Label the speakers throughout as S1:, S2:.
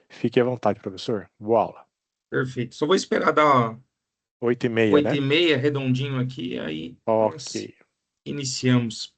S1: Fique à vontade, professor. Boa aula.
S2: Perfeito. Só vou esperar dar
S1: 8h30, né?
S2: 8h30, redondinho aqui, aí
S1: Ok.
S2: nós iniciamos.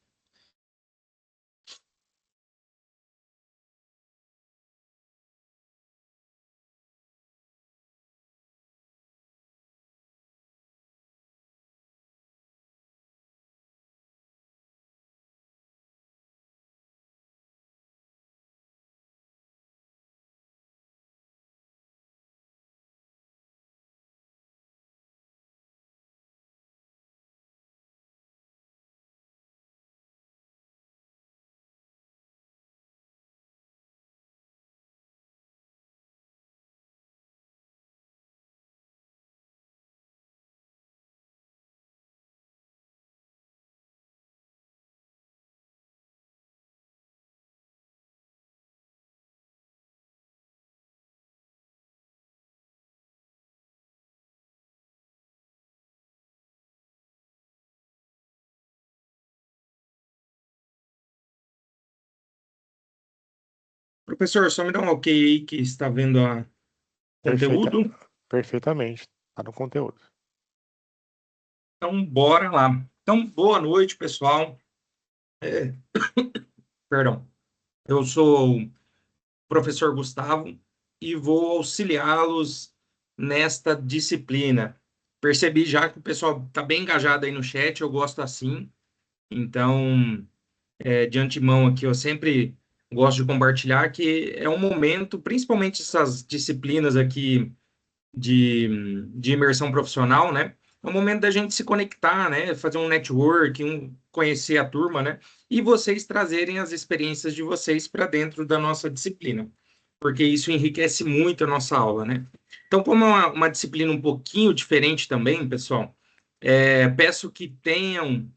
S2: Professor, só me dá um ok aí que está vendo a
S1: Perfeita,
S2: conteúdo.
S1: perfeitamente. Está no conteúdo.
S2: Então, bora lá. Então, boa noite, pessoal. É, perdão. Eu sou o professor Gustavo e vou auxiliá-los nesta disciplina. Percebi já que o pessoal está bem engajado aí no chat, eu gosto assim. Então, de antemão aqui, eu sempre gosto de compartilhar que é um momento, principalmente essas disciplinas aqui de imersão profissional, né? É um momento da gente se conectar, né? Fazer um network, conhecer a turma, né? E vocês trazerem as experiências de vocês para dentro da nossa disciplina, porque isso enriquece muito a nossa aula, né? Então, como é uma disciplina um pouquinho diferente também, pessoal, peço que tenham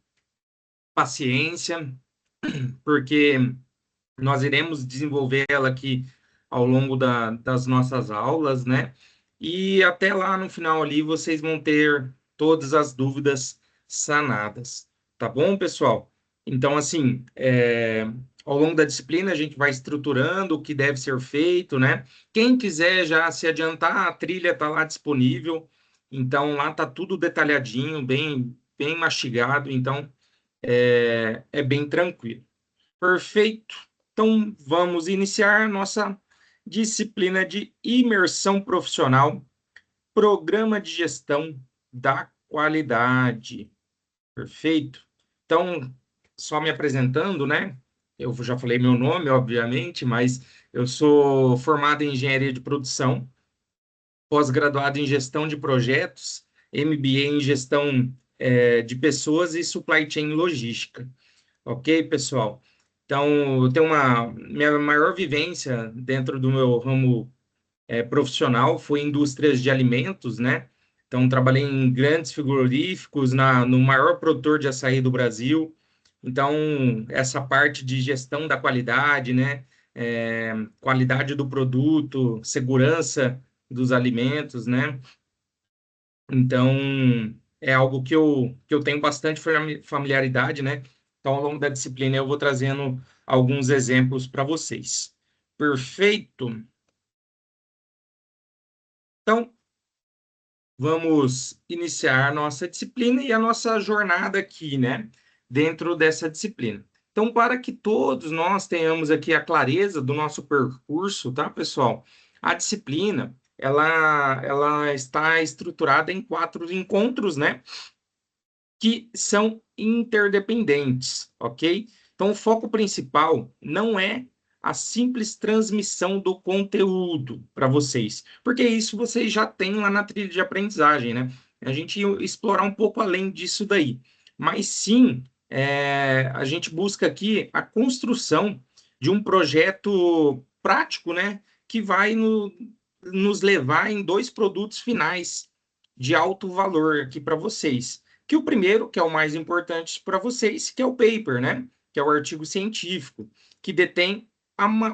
S2: paciência, porque nós iremos desenvolver ela aqui ao longo das nossas aulas, né? E até lá no final ali vocês vão ter todas as dúvidas sanadas, tá bom, pessoal? Então, assim, ao longo da disciplina a gente vai estruturando o que deve ser feito, né? Quem quiser já se adiantar, a trilha está lá disponível, então lá tá tudo detalhadinho, bem mastigado, então é bem tranquilo. Perfeito. Então, vamos iniciar nossa disciplina de imersão profissional, programa de gestão da qualidade. Perfeito. Então, só me apresentando, né? Eu já falei meu nome, obviamente, mas eu sou formado em engenharia de produção, pós-graduado em gestão de projetos, MBA em gestão de pessoas e supply chain logística. Ok, pessoal? Então, eu tenho minha maior vivência dentro do meu ramo profissional foi em indústrias de alimentos, né? Então, trabalhei em grandes frigoríficos, no maior produtor de açaí do Brasil. Então, essa parte de gestão da qualidade, né? Qualidade do produto, segurança dos alimentos, né? Então, é algo que eu tenho bastante familiaridade, né? Então, ao longo da disciplina, eu vou trazendo alguns exemplos para vocês. Perfeito? Então, vamos iniciar nossa disciplina e a nossa jornada aqui, né? Dentro dessa disciplina. Então, para que todos nós tenhamos aqui a clareza do nosso percurso, tá, pessoal? A disciplina, ela está estruturada em 4 encontros, né? Que são interdependentes, ok? Então, o foco principal não é a simples transmissão do conteúdo para vocês, porque isso vocês já têm lá na trilha de aprendizagem, né? A gente ia explorar um pouco além disso daí, mas sim, a gente busca aqui a construção de um projeto prático, né? Que vai nos levar em 2 produtos finais de alto valor aqui para vocês, que o primeiro, que é o mais importante para vocês, que é o paper, né? Que é o artigo científico, que detém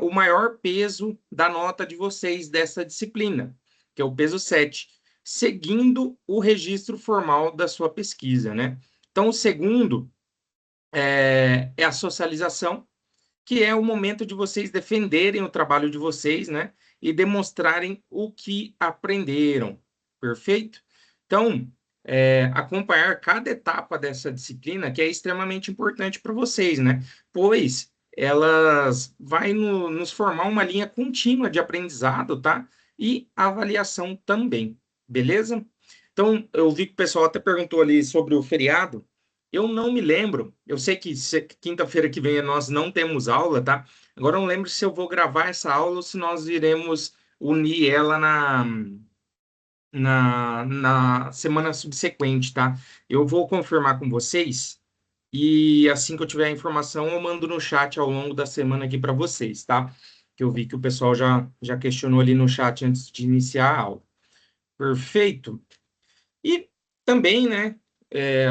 S2: o maior peso da nota de vocês dessa disciplina, que é o peso 7, seguindo o registro formal da sua pesquisa, né? Então, o segundo é a socialização, que é o momento de vocês defenderem o trabalho de vocês, né? e demonstrarem o que aprenderam. Perfeito? Então, acompanhar cada etapa dessa disciplina, que é extremamente importante para vocês, né? Pois elas vai nos formar uma linha contínua de aprendizado, tá? E avaliação também, beleza? Então, eu vi que o pessoal até perguntou ali sobre o feriado. Eu não me lembro. Eu sei que quinta-feira que vem nós não temos aula, tá? Agora eu não lembro se eu vou gravar essa aula ou se nós iremos unir ela na semana subsequente, tá? Eu vou confirmar com vocês e assim que eu tiver a informação, eu mando no chat ao longo da semana aqui para vocês, tá? Que eu vi que o pessoal já questionou ali no chat antes de iniciar a aula. Perfeito? E também, né,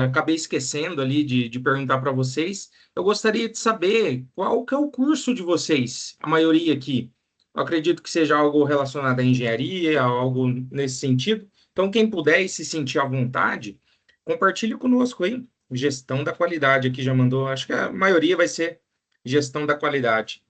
S2: acabei esquecendo ali de perguntar para vocês, eu gostaria de saber qual que é o curso de vocês, a maioria aqui. Eu acredito que seja algo relacionado à engenharia, algo nesse sentido. Então, quem puder e se sentir à vontade, compartilhe conosco aí. Gestão da qualidade aqui já mandou, acho que a maioria vai ser gestão da qualidade.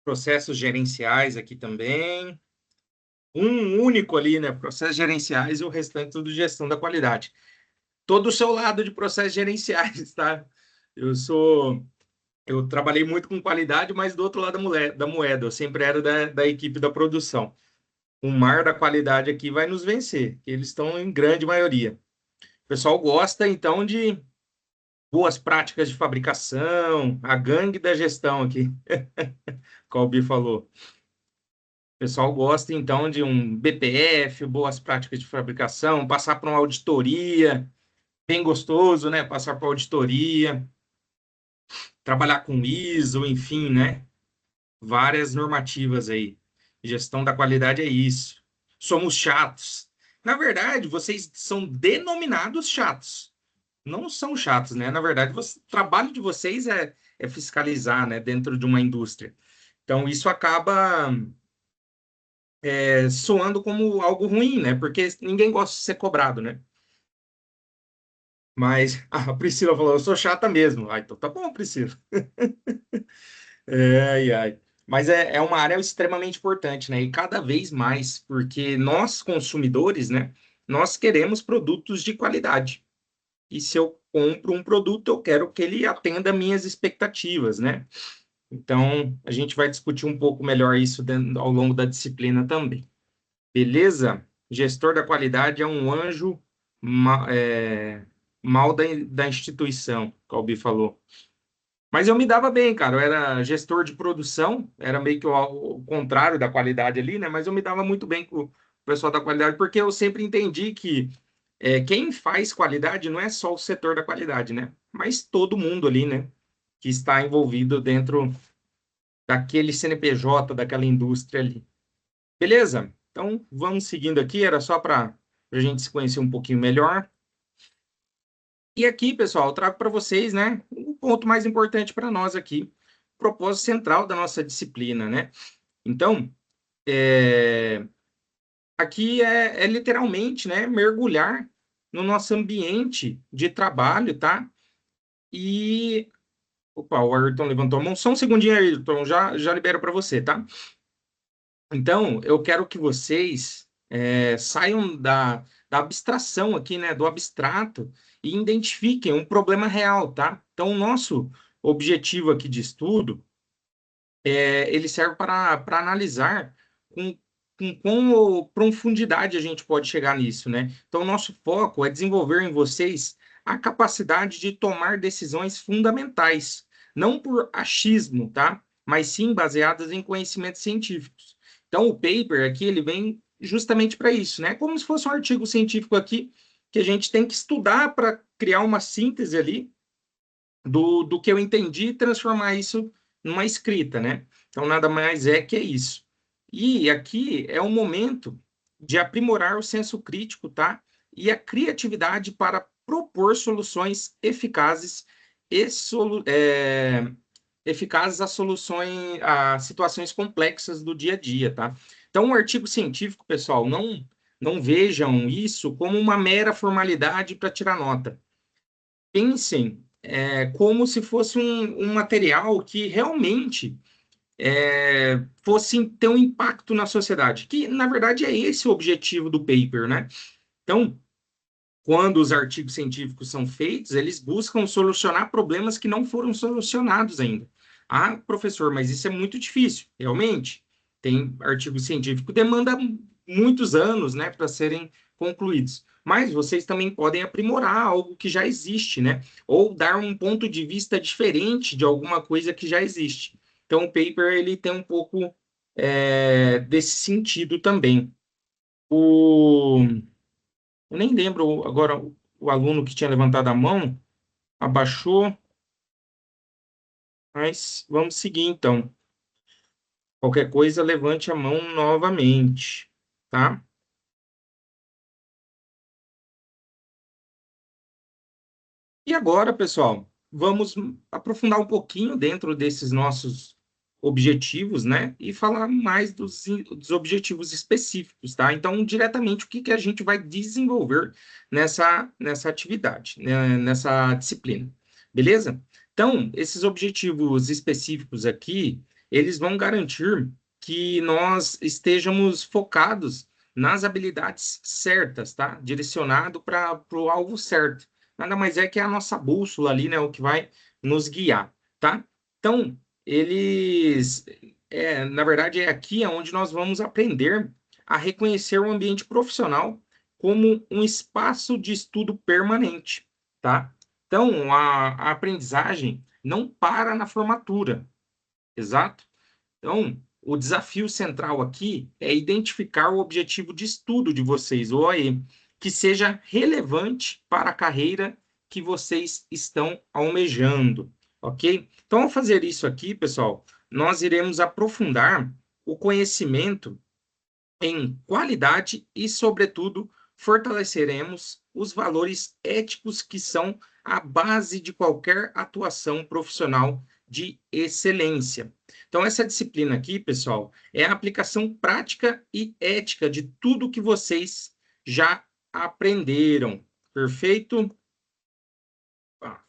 S2: Processos gerenciais aqui também. Um único ali, né? Processos gerenciais e o restante tudo gestão da qualidade. Todo o seu lado de processos gerenciais, tá? Eu sou, eu trabalhei muito com qualidade, mas do outro lado da moeda, eu sempre era da equipe da produção. O mar da qualidade aqui vai nos vencer, eles estão em grande maioria. O pessoal gosta, então, de boas práticas de fabricação, a gangue da gestão aqui, como o Bi falou. O pessoal gosta, então, de um BPF, boas práticas de fabricação, passar por uma auditoria, bem gostoso, né? Passar por auditoria, trabalhar com ISO, enfim, né? Várias normativas aí. Gestão da qualidade é isso. Somos chatos. Na verdade, vocês são denominados chatos. Não são chatos, né? Na verdade, o trabalho de vocês é fiscalizar, né? Dentro de uma indústria. Então, isso acaba soando como algo ruim, né? Porque ninguém gosta de ser cobrado, né? Mas a Priscila falou, eu sou chata mesmo. Ah, então tá bom, Priscila. Ai, ai. Mas é uma área extremamente importante, né? E cada vez mais, porque nós, consumidores, né? Nós queremos produtos de qualidade. E se eu compro um produto, eu quero que ele atenda minhas expectativas, né? Então, a gente vai discutir um pouco melhor isso ao longo da disciplina também. Beleza? Gestor da qualidade é um anjo mal da instituição, que o Albi falou. Mas eu me dava bem, cara. Eu era gestor de produção, era meio que o contrário da qualidade ali, né? Mas eu me dava muito bem com o pessoal da qualidade, porque eu sempre entendi que quem faz qualidade não é só o setor da qualidade, né? Mas todo mundo ali, né? Que está envolvido dentro daquele CNPJ, daquela indústria ali. Beleza? Então, vamos seguindo aqui. Era só para a gente se conhecer um pouquinho melhor. E aqui, pessoal, eu trago para vocês, né, o ponto mais importante para nós aqui, o propósito central da nossa disciplina, né? Então, aqui é literalmente, né, mergulhar no nosso ambiente de trabalho, tá? E, opa, o Ayrton levantou a mão. Só um segundinho, Ayrton, já libero para você, tá? Então, eu quero que vocês saiam da abstração aqui, né, do abstrato, e identifiquem um problema real, tá? Então, o nosso objetivo aqui de estudo, ele serve para analisar com quão profundidade a gente pode chegar nisso, né? Então, o nosso foco é desenvolver em vocês a capacidade de tomar decisões fundamentais, não por achismo, tá? Mas sim baseadas em conhecimentos científicos. Então, o paper aqui, ele vem justamente para isso, né? Como se fosse um artigo científico aqui, que a gente tem que estudar para criar uma síntese ali do que eu entendi e transformar isso numa escrita, né? Então, nada mais é que isso. E aqui é o momento de aprimorar o senso crítico, tá? E a criatividade para propor soluções eficazes eficazes a soluções, a situações complexas do dia a dia, tá? Então, o artigo científico, pessoal, não vejam isso como uma mera formalidade para tirar nota. Pensem como se fosse um material que realmente fosse ter um impacto na sociedade, que, na verdade, é esse o objetivo do paper, né? Então, quando os artigos científicos são feitos, eles buscam solucionar problemas que não foram solucionados ainda. Ah, professor, mas isso é muito difícil. Realmente, tem artigo científico que demanda muitos anos, né, para serem concluídos. Mas vocês também podem aprimorar algo que já existe, né? Ou dar um ponto de vista diferente de alguma coisa que já existe. Então, o paper ele tem um pouco desse sentido também. Eu nem lembro agora o aluno que tinha levantado a mão, abaixou, mas vamos seguir então. Qualquer coisa, levante a mão novamente, tá? E agora, pessoal, vamos aprofundar um pouquinho dentro desses nossos objetivos, né? E falar mais dos objetivos específicos, tá? Então, diretamente, o que a gente vai desenvolver nessa atividade, né? Nessa disciplina, beleza? Então, esses objetivos específicos aqui, eles vão garantir que nós estejamos focados nas habilidades certas, tá? Direcionado para o alvo certo. Nada mais é que a nossa bússola ali, né? O que vai nos guiar, tá? Então, na verdade, é aqui onde nós vamos aprender a reconhecer o ambiente profissional como um espaço de estudo permanente, tá? Então, a aprendizagem não para na formatura, exato? Então, o desafio central aqui é identificar o objetivo de estudo de vocês, o OE, que seja relevante para a carreira que vocês estão almejando, ok? Então, ao fazer isso aqui, pessoal, nós iremos aprofundar o conhecimento em qualidade e, sobretudo, fortaleceremos os valores éticos que são a base de qualquer atuação profissional de excelência. Então, essa disciplina aqui, pessoal, é a aplicação prática e ética de tudo que vocês já aprenderam. Perfeito?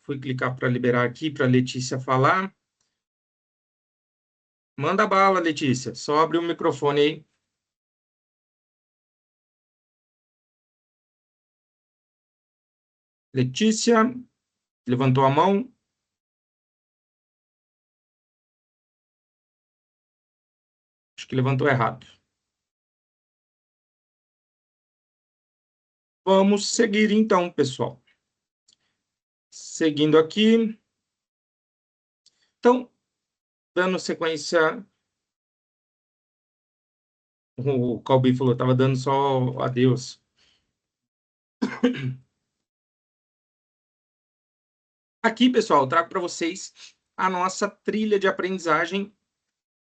S2: Fui clicar para liberar aqui para a Letícia falar. Manda bala, Letícia. Só abre o microfone aí. Letícia, levantou a mão. Acho que levantou errado. Vamos seguir então, pessoal. Seguindo aqui. Então, dando sequência. O Calbi falou, estava dando só adeus. Aqui, pessoal, trago para vocês a nossa trilha de aprendizagem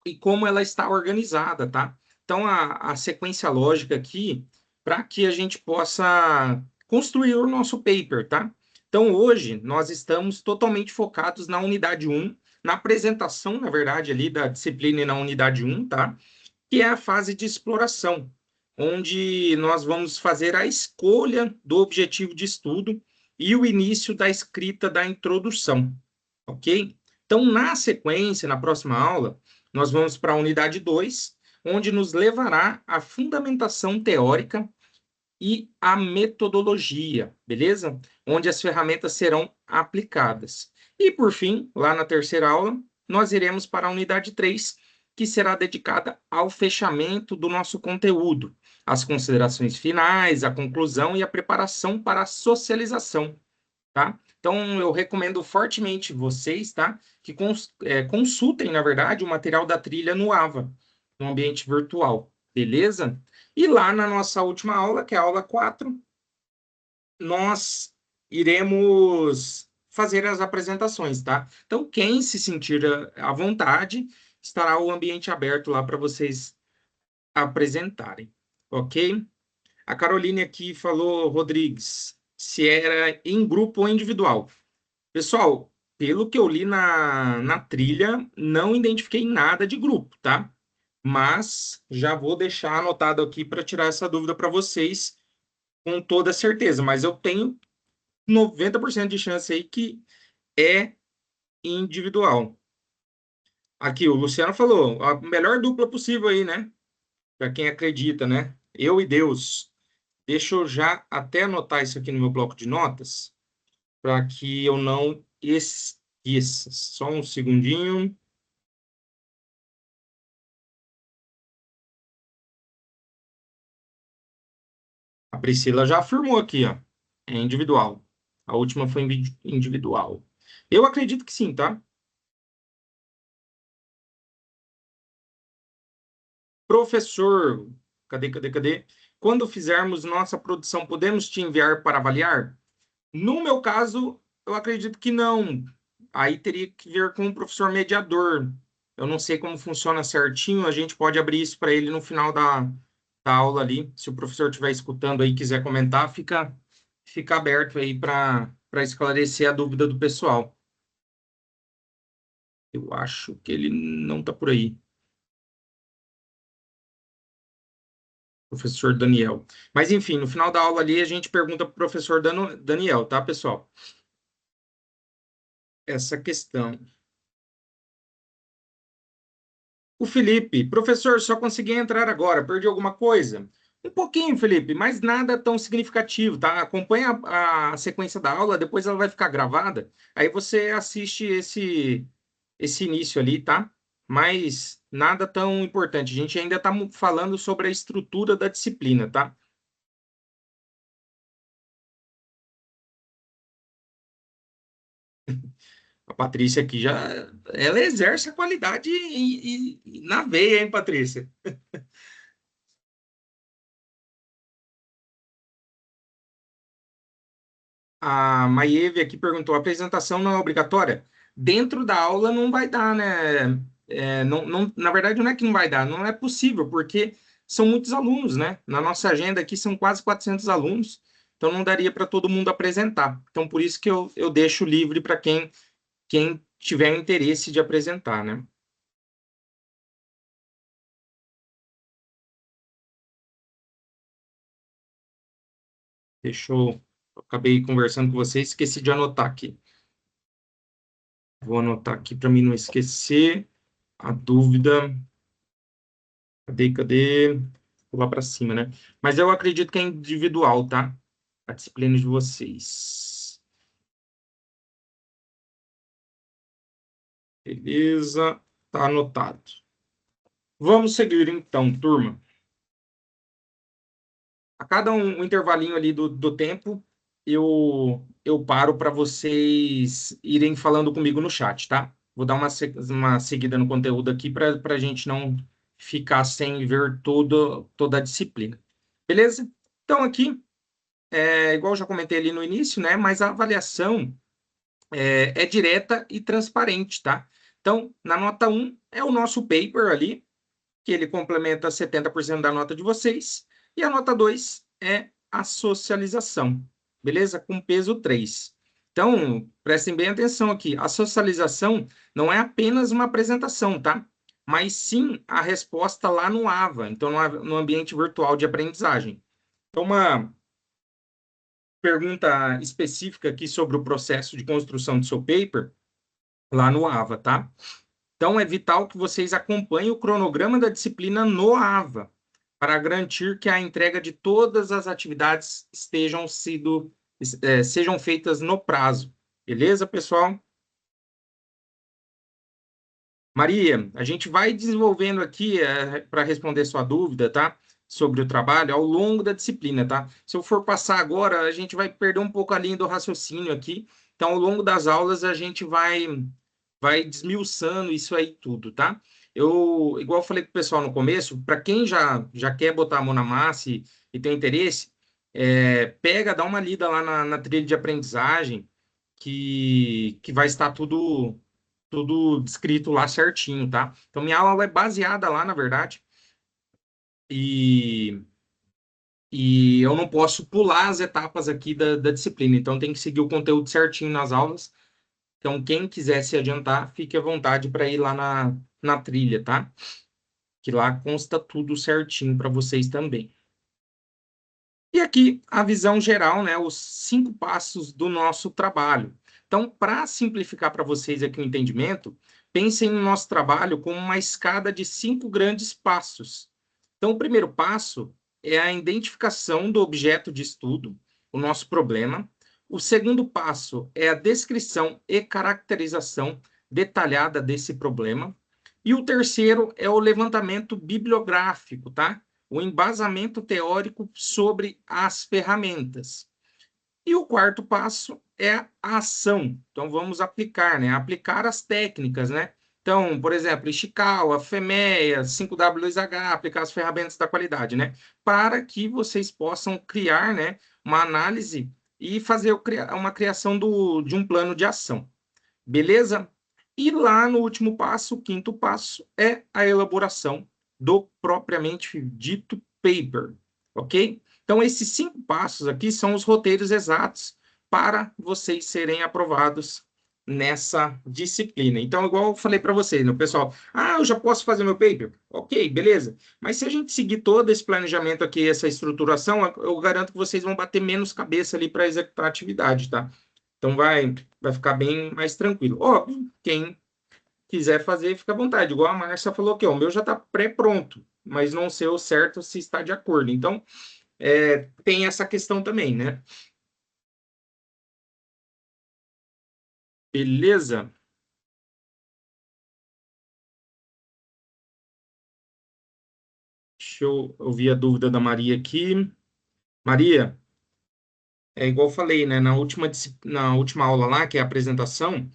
S2: e como ela está organizada, tá? Então, a sequência lógica aqui, para que a gente possa construir o nosso paper, tá? Então, hoje, nós estamos totalmente focados na unidade 1, na apresentação, na verdade, ali da disciplina na unidade 1, tá? Que é a fase de exploração, onde nós vamos fazer a escolha do objetivo de estudo e o início da escrita da introdução, ok? Então, na sequência, na próxima aula, nós vamos para a unidade 2, onde nos levará à fundamentação teórica e a metodologia, beleza? Onde as ferramentas serão aplicadas. E, por fim, lá na terceira aula, nós iremos para a unidade 3, que será dedicada ao fechamento do nosso conteúdo, as considerações finais, a conclusão e a preparação para a socialização, tá? Então, eu recomendo fortemente vocês, tá? Que consultem, na verdade, o material da trilha no AVA, no ambiente virtual, beleza? E lá na nossa última aula, que é a aula 4, nós iremos fazer as apresentações, tá? Então, quem se sentir à vontade, estará o ambiente aberto lá para vocês apresentarem, ok? A Caroline aqui falou, Rodrigues, se era em grupo ou individual. Pessoal, pelo que eu li na trilha, não identifiquei nada de grupo, tá? mas já vou deixar anotado aqui para tirar essa dúvida para vocês com toda certeza. Mas eu tenho 90% de chance aí que é individual. Aqui, o Luciano falou, a melhor dupla possível aí, né? Para quem acredita, né? Eu e Deus. Deixa eu já até anotar isso aqui no meu bloco de notas, para que eu não esqueça. Só um segundinho. A Priscila já afirmou aqui, ó. É individual. A última foi individual. Eu acredito que sim, tá? Professor, cadê? Quando fizermos nossa produção, podemos te enviar para avaliar? No meu caso, eu acredito que não. Aí teria que ver com o professor mediador. Eu não sei como funciona certinho, a gente pode abrir isso para ele no final da aula ali. Se o professor estiver escutando aí e quiser comentar, fica aberto aí para esclarecer a dúvida do pessoal. Eu acho que ele não está por aí, professor Daniel. Mas, enfim, no final da aula ali, a gente pergunta para o professor Daniel, tá, pessoal? Essa questão. O Felipe, professor, só consegui entrar agora, perdi alguma coisa? Um pouquinho, Felipe, mas nada tão significativo, tá? Acompanha a sequência da aula, depois ela vai ficar gravada, aí você assiste esse início ali, tá? Mas nada tão importante. A gente ainda está falando sobre a estrutura da disciplina, tá? A Patrícia aqui já, ela exerce a qualidade na veia, hein, Patrícia? A Maeve aqui perguntou: a apresentação não é obrigatória? Dentro da aula não vai dar, né? Na verdade, não é que não vai dar, não é possível, porque são muitos alunos, né? Na nossa agenda aqui são quase 400 alunos, então não daria para todo mundo apresentar. Então, por isso que eu deixo livre para quem tiver interesse de apresentar, né? Deixa eu. Eu acabei conversando com vocês, esqueci de anotar aqui. Vou anotar aqui para mim não esquecer a dúvida. Cadê? Vou lá para cima, né? Mas eu acredito que é individual, tá? A disciplina de vocês. Beleza, tá anotado. Vamos seguir então, turma. A cada um intervalinho ali do tempo, eu paro para vocês irem falando comigo no chat, tá? Vou dar uma seguida no conteúdo aqui para a gente não ficar sem ver toda a disciplina. Beleza? Então, aqui, igual eu já comentei ali no início, né? Mas a avaliação é direta e transparente, tá? Então, na nota um é o nosso paper ali, que ele complementa 70% da nota de vocês, e a nota 2 é a socialização, beleza? Com peso 3. Então, prestem bem atenção aqui, a socialização não é apenas uma apresentação, tá? Mas sim a resposta lá no AVA, então no ambiente virtual de aprendizagem. Então, uma pergunta específica aqui sobre o processo de construção do seu paper, lá no AVA, tá? Então, é vital que vocês acompanhem o cronograma da disciplina no AVA, para garantir que a entrega de todas as atividades sejam feitas no prazo. Beleza, pessoal? Maria, a gente vai desenvolvendo aqui para responder sua dúvida, tá? Sobre o trabalho ao longo da disciplina, tá? Se eu for passar agora, a gente vai perder um pouco a linha do raciocínio aqui. Então, ao longo das aulas, a gente vai desmiuçando isso aí tudo, tá? Igual eu falei com o pessoal no começo, para quem já quer botar a mão na massa e tem interesse, dá uma lida lá na trilha de aprendizagem, que vai estar tudo descrito lá certinho, tá? Então, minha aula é baseada lá, na verdade, e, e eu não posso pular as etapas aqui da disciplina, então tem que seguir o conteúdo certinho nas aulas. Então, quem quiser se adiantar, fique à vontade para ir lá na trilha, tá? que lá consta tudo certinho para vocês também. E aqui a visão geral, né, os 5 passos do nosso trabalho. Então, para simplificar para vocês aqui o entendimento, pensem no nosso trabalho como uma escada de 5 grandes passos. Então, o primeiro passo é a identificação do objeto de estudo, o nosso problema. O segundo passo é a descrição e caracterização detalhada desse problema. E o terceiro é o levantamento bibliográfico, tá? O embasamento teórico sobre as ferramentas. E o quarto passo é a ação. Então, vamos aplicar, né? Aplicar as técnicas, né? Então, por exemplo, Ishikawa, FEMEA, 5W2H, aplicar as ferramentas da qualidade, né? Para que vocês possam criar, né, uma análise e fazer uma criação de um plano de ação. Beleza? E lá no último passo, o quinto passo, é a elaboração do propriamente dito paper, ok? Então, esses 5 passos aqui são os roteiros exatos para vocês serem aprovados nessa disciplina. Então, igual eu falei para vocês, né, pessoal? Eu já posso fazer meu paper? Ok, beleza. Mas se a gente seguir todo esse planejamento aqui, essa estruturação, eu garanto que vocês vão bater menos cabeça ali para executar a atividade, tá? Então, vai ficar bem mais tranquilo. Óbvio, quem quiser fazer, fica à vontade. Igual a Márcia falou aqui, ó, o meu já está pré-pronto, mas não sei o certo se está de acordo. Então, tem essa questão também, né? Beleza? Deixa eu ouvir a dúvida da Maria aqui. Maria, é igual eu falei, né? Na última aula lá, que é a apresentação,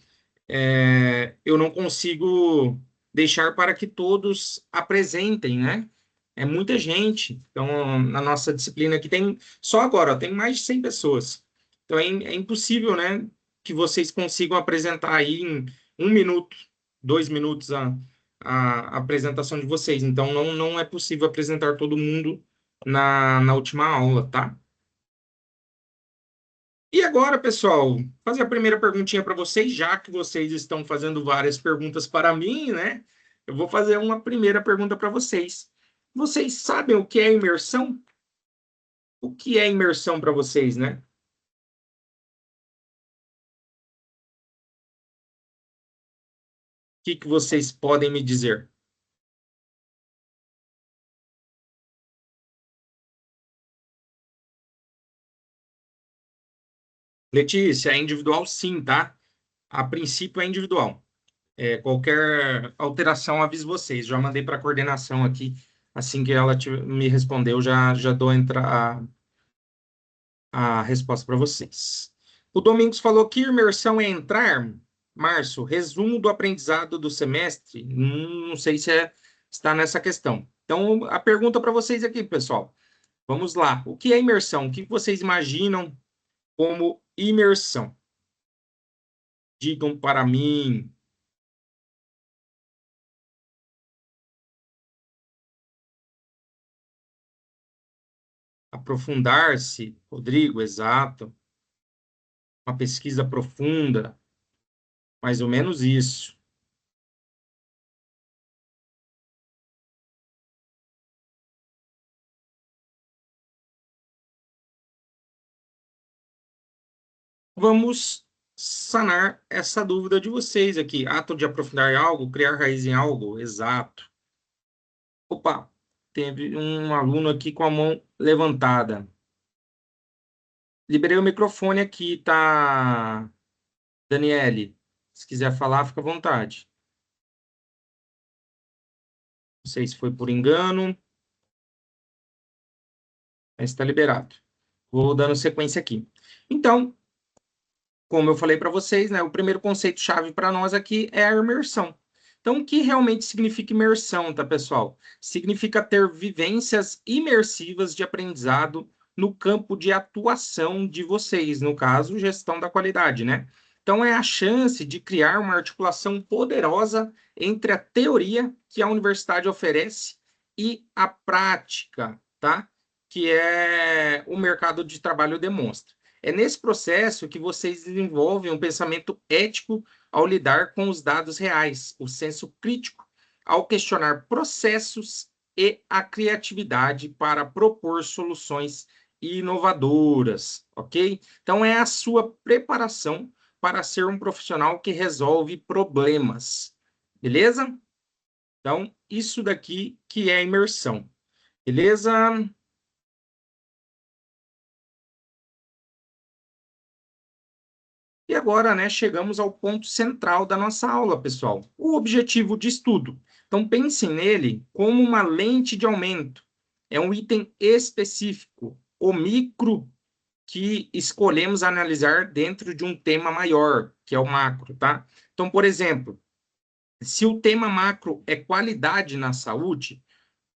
S2: eu não consigo deixar para que todos apresentem, né? É muita gente. Então, na nossa disciplina aqui tem, só agora, ó, tem mais de 100 pessoas. Então, é impossível, né, que vocês consigam apresentar aí em 1 minuto, 2 minutos a apresentação de vocês. Então, não é possível apresentar todo mundo na última aula, tá? E agora, pessoal, fazer a primeira perguntinha para vocês, já que vocês estão fazendo várias perguntas para mim, né? Eu vou fazer uma primeira pergunta para vocês. Vocês sabem o que é imersão? O que é imersão para vocês, né? O que vocês podem me dizer? Letícia, é individual sim, tá? A princípio é individual. Qualquer alteração, aviso vocês. Já mandei para a coordenação aqui. Assim que ela me respondeu, já dou a resposta para vocês. O Domingos falou que imersão é entrar. Márcio, resumo do aprendizado do semestre. Não sei se está nessa questão. Então, a pergunta para vocês aqui, pessoal. Vamos lá. O que é imersão? O que vocês imaginam como imersão? Digam para mim. Aprofundar-se, Rodrigo, exato. Uma pesquisa profunda, mais ou menos isso. Vamos sanar essa dúvida de vocês aqui. Ato de aprofundar em algo, criar raiz em algo, exato. Opa, teve um aluno aqui com a mão levantada. Liberei o microfone aqui, tá, Daniele? Se quiser falar, fica à vontade. Não sei se foi por engano, mas está liberado. Vou dando sequência aqui. Então, como eu falei para vocês, né, o primeiro conceito-chave para nós aqui é a imersão. Então, o que realmente significa imersão, tá, pessoal? Significa ter vivências imersivas de aprendizado no campo de atuação de vocês, no caso, gestão da qualidade, né? Então, é a chance de criar uma articulação poderosa entre a teoria que a universidade oferece e a prática, tá? Que é o mercado de trabalho demonstra. É nesse processo que vocês desenvolvem um pensamento ético ao lidar com os dados reais, o senso crítico ao questionar processos e a criatividade para propor soluções inovadoras, ok? Então, é a sua preparação para ser um profissional que resolve problemas, beleza? Então, isso daqui que é imersão, beleza? E agora, né, chegamos ao ponto central da nossa aula, pessoal, o objetivo de estudo. Então, pensem nele como uma lente de aumento. É um item específico, o micro, que escolhemos analisar dentro de um tema maior, que é o macro, tá? Então, por exemplo, se o tema macro é qualidade na saúde,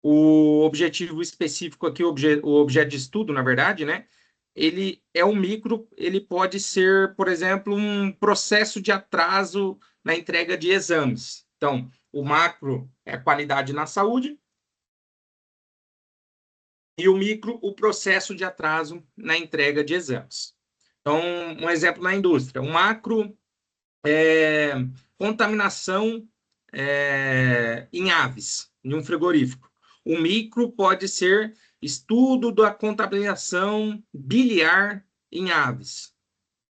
S2: o objetivo específico aqui, o objeto de estudo, na verdade, né? Ele é um micro, ele pode ser, por exemplo, um processo de atraso na entrega de exames. Então, o macro é a qualidade na saúde e o micro, o processo de atraso na entrega de exames. Então, um exemplo na indústria. O macro é contaminação em aves, em um frigorífico. O micro pode ser estudo da contaminação biliar em aves,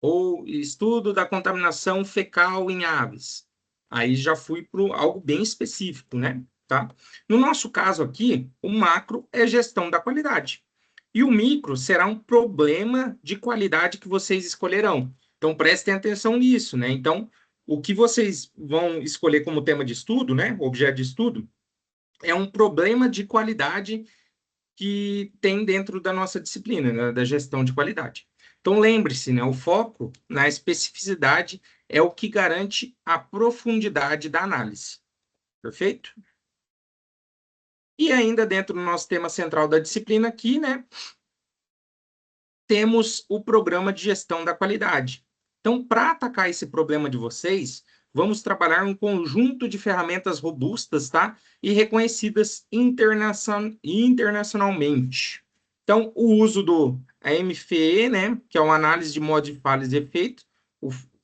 S2: ou estudo da contaminação fecal em aves. Aí já fui para algo bem específico, né? Tá? No nosso caso aqui, o macro é gestão da qualidade. E o micro será um problema de qualidade que vocês escolherão. Então, prestem atenção nisso, né? Então, o que vocês vão escolher como tema de estudo, né? Objeto de estudo, é um problema de qualidade que tem dentro da nossa disciplina, né, da gestão de qualidade. Então, lembre-se, né, o foco na especificidade é o que garante a profundidade da análise. Perfeito? E ainda dentro do nosso tema central da disciplina aqui, né, temos o programa de gestão da qualidade. Então, para atacar esse problema de vocês, vamos trabalhar um conjunto de ferramentas robustas, tá? E reconhecidas internacionalmente. Então, o uso do MFE, né? Que é uma análise de modo de falhas e efeito.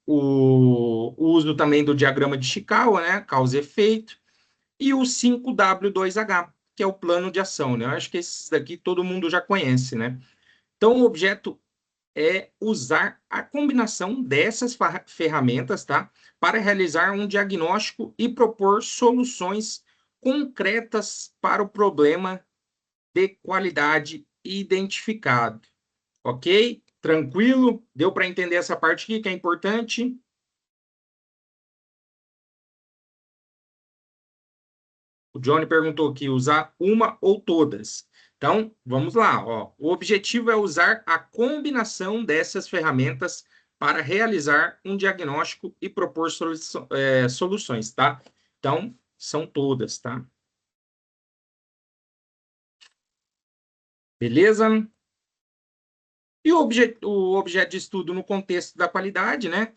S2: O uso também do diagrama de Chicago, né? Causa e efeito. E o 5W2H, que é o plano de ação, né? Eu acho que esses daqui todo mundo já conhece, né? Então, o objeto é usar a combinação dessas ferramentas, tá? Para realizar um diagnóstico e propor soluções concretas para o problema de qualidade identificado. Ok? Tranquilo? Deu para entender essa parte aqui que é importante? O Johnny perguntou aqui, usar uma ou todas. Então, vamos lá. Ó. O objetivo é usar a combinação dessas ferramentas para realizar um diagnóstico e propor soluções, tá? Então, são todas, tá? Beleza? E o objeto de estudo no contexto da qualidade, né?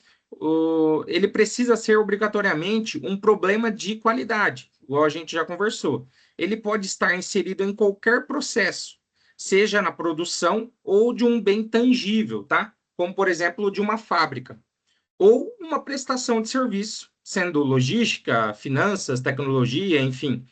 S2: Ele precisa ser obrigatoriamente um problema de qualidade, igual a gente já conversou. Ele pode estar inserido em qualquer processo, seja na produção ou de um bem tangível, tá? Como, por exemplo, de uma fábrica, ou uma prestação de serviço, sendo logística, finanças, tecnologia, enfim.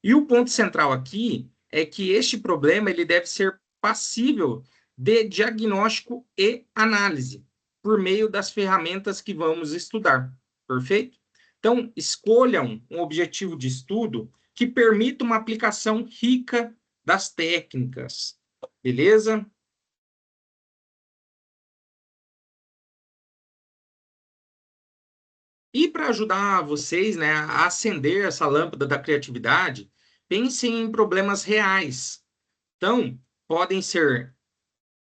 S2: E o ponto central aqui é que este problema ele deve ser passível de diagnóstico e análise por meio das ferramentas que vamos estudar. Perfeito? Então, escolham um objetivo de estudo que permita uma aplicação rica das técnicas. Beleza? E para ajudar vocês, né, a acender essa lâmpada da criatividade, pensem em problemas reais. Então, podem ser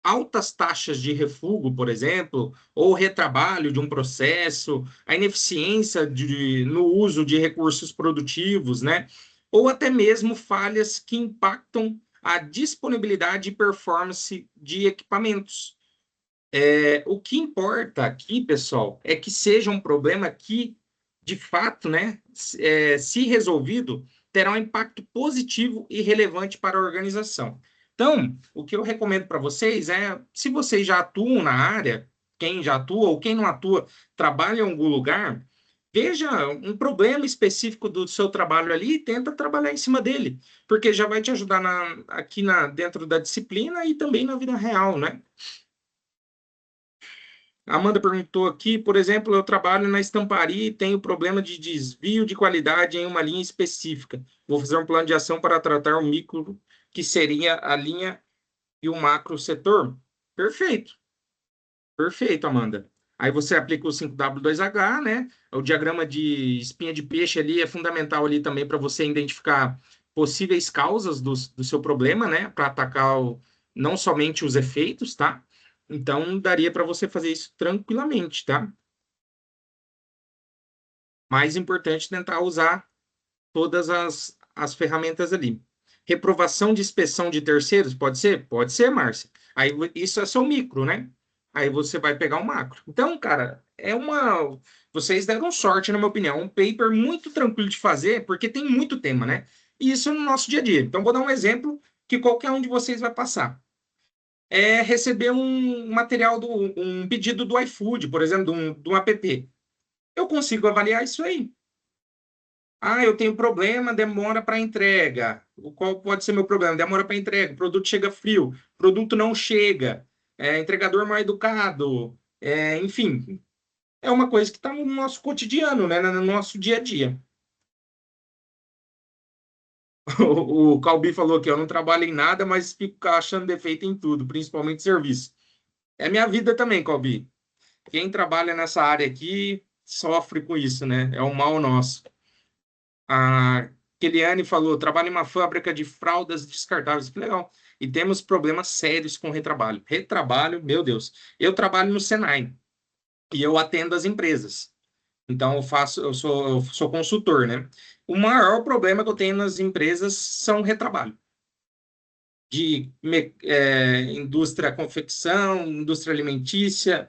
S2: altas taxas de refúgio, por exemplo, ou retrabalho de um processo, a ineficiência no uso de recursos produtivos, né? Ou até mesmo falhas que impactam a disponibilidade e performance de equipamentos. O que importa aqui, pessoal, é que seja um problema que, de fato, né, se resolvido, terá um impacto positivo e relevante para a organização. Então, o que eu recomendo para vocês é, se vocês já atuam na área, quem já atua ou quem não atua, trabalha em algum lugar, Veja um problema específico do seu trabalho ali e tenta trabalhar em cima dele, porque já vai te ajudar dentro da disciplina e também na vida real, né? A Amanda perguntou aqui, por exemplo, eu trabalho na estamparia e tenho problema de desvio de qualidade em uma linha específica. Vou fazer um plano de ação para tratar o micro, que seria a linha e o macro setor. Perfeito, perfeito, Amanda. Aí você aplica o 5W2H, né? O diagrama de espinha de peixe ali é fundamental ali também para você identificar possíveis causas do seu problema, né? Para atacar não somente os efeitos, tá? Então, daria para você fazer isso tranquilamente, tá? Mais importante, tentar usar todas as ferramentas ali. Reprovação de inspeção de terceiros, pode ser? Pode ser, Márcia. Aí isso é só micro, né? Aí você vai pegar o macro. Então, cara, vocês deram sorte, na minha opinião. Um paper muito tranquilo de fazer, porque tem muito tema, né? E isso no nosso dia a dia. Então, vou dar um exemplo que qualquer um de vocês vai passar. É receber um material, um pedido do iFood, por exemplo, de um app. Eu consigo avaliar isso aí. Ah, eu tenho problema, demora para entrega. Qual pode ser meu problema? Demora para entrega, o produto chega frio, produto não chega, entregador mal educado, enfim, é uma coisa que está no nosso cotidiano, né, no nosso dia a dia. O Calbi falou que eu não trabalho em nada, mas fico achando defeito em tudo, principalmente serviço. É minha vida também, Calbi. Quem trabalha nessa área aqui sofre com isso, né? É um mal nosso. A Keliane falou, trabalho em uma fábrica de fraldas descartáveis. Que legal. E temos problemas sérios com retrabalho. Retrabalho, meu Deus. Eu trabalho no Senai e eu atendo as empresas. Então, eu sou consultor, né? O maior problema que eu tenho nas empresas são retrabalho. Indústria confecção, indústria alimentícia,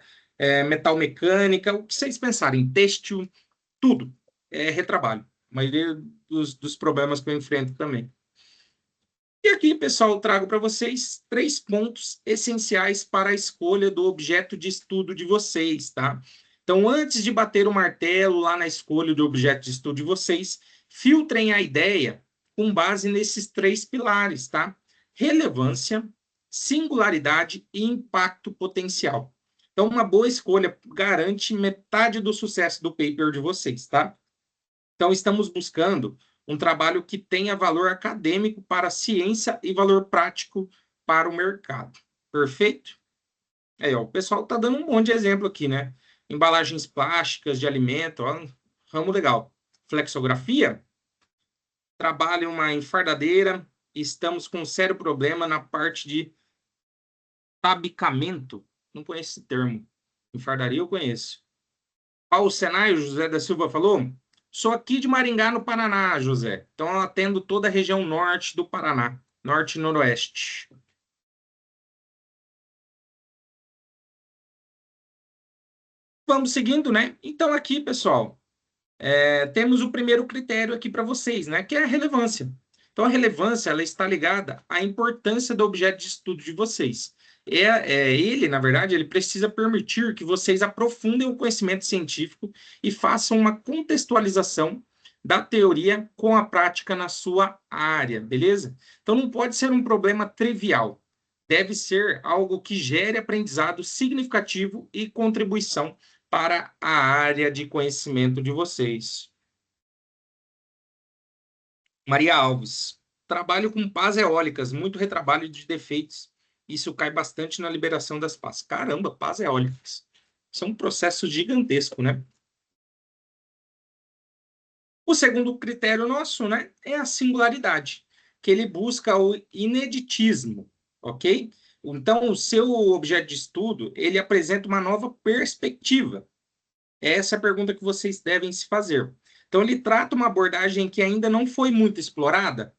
S2: metal mecânica, o que vocês pensarem, têxtil, tudo é retrabalho. A maioria dos problemas que eu enfrento também. E aqui, pessoal, eu trago para vocês 3 pontos essenciais para a escolha do objeto de estudo de vocês, tá? Então, antes de bater o martelo lá na escolha do objeto de estudo de vocês, filtrem a ideia com base nesses 3 pilares, tá? Relevância, singularidade e impacto potencial. Então, uma boa escolha garante metade do sucesso do paper de vocês, tá? Então, estamos buscando um trabalho que tenha valor acadêmico para a ciência e valor prático para o mercado. Perfeito? Aí, ó, o pessoal está dando um monte de exemplo aqui, né? Embalagens plásticas de alimento, ó, ramo legal. Flexografia, trabalho em uma enfardadeira, estamos com um sério problema na parte de tabicamento. Não conheço esse termo. Enfardaria eu conheço. Qual o Senai, o José da Silva falou? Sou aqui de Maringá, no Paraná, José. Então, eu atendo toda a região norte do Paraná, norte e noroeste. Vamos seguindo, né? Então, aqui, pessoal, temos o primeiro critério aqui para vocês, né? Que é a relevância. Então, a relevância, ela está ligada à importância do objeto de estudo de vocês. Ele, na verdade, ele precisa permitir que vocês aprofundem o conhecimento científico e façam uma contextualização da teoria com a prática na sua área, beleza? Então, não pode ser um problema trivial. Deve ser algo que gere aprendizado significativo e contribuição para a área de conhecimento de vocês. Maria Alves, trabalho com pás eólicas, muito retrabalho de defeitos. Isso cai bastante na liberação das pás. Caramba, pás eólicas. Isso é um processo gigantesco, né? O segundo critério nosso, né, é a singularidade, que ele busca o ineditismo, ok? Então, o seu objeto de estudo, ele apresenta uma nova perspectiva. Essa é a pergunta que vocês devem se fazer. Então, ele trata uma abordagem que ainda não foi muito explorada.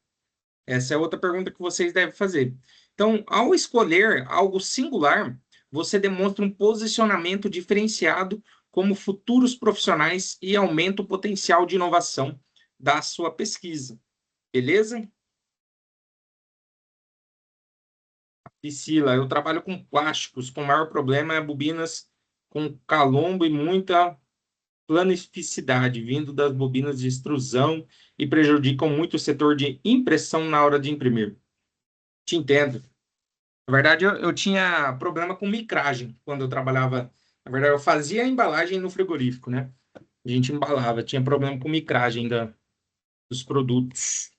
S2: Essa é outra pergunta que vocês devem fazer. Então, ao escolher algo singular, você demonstra um posicionamento diferenciado como futuros profissionais e aumenta o potencial de inovação da sua pesquisa. Beleza? Priscila, eu trabalho com plásticos, com o maior problema é bobinas com calombo e muita planificidade vindo das bobinas de extrusão e prejudicam muito o setor de impressão na hora de imprimir. Te entendo. Na verdade, eu tinha problema com micragem quando eu trabalhava. Na verdade, eu fazia a embalagem no frigorífico, né? A gente embalava, tinha problema com micragem dos produtos.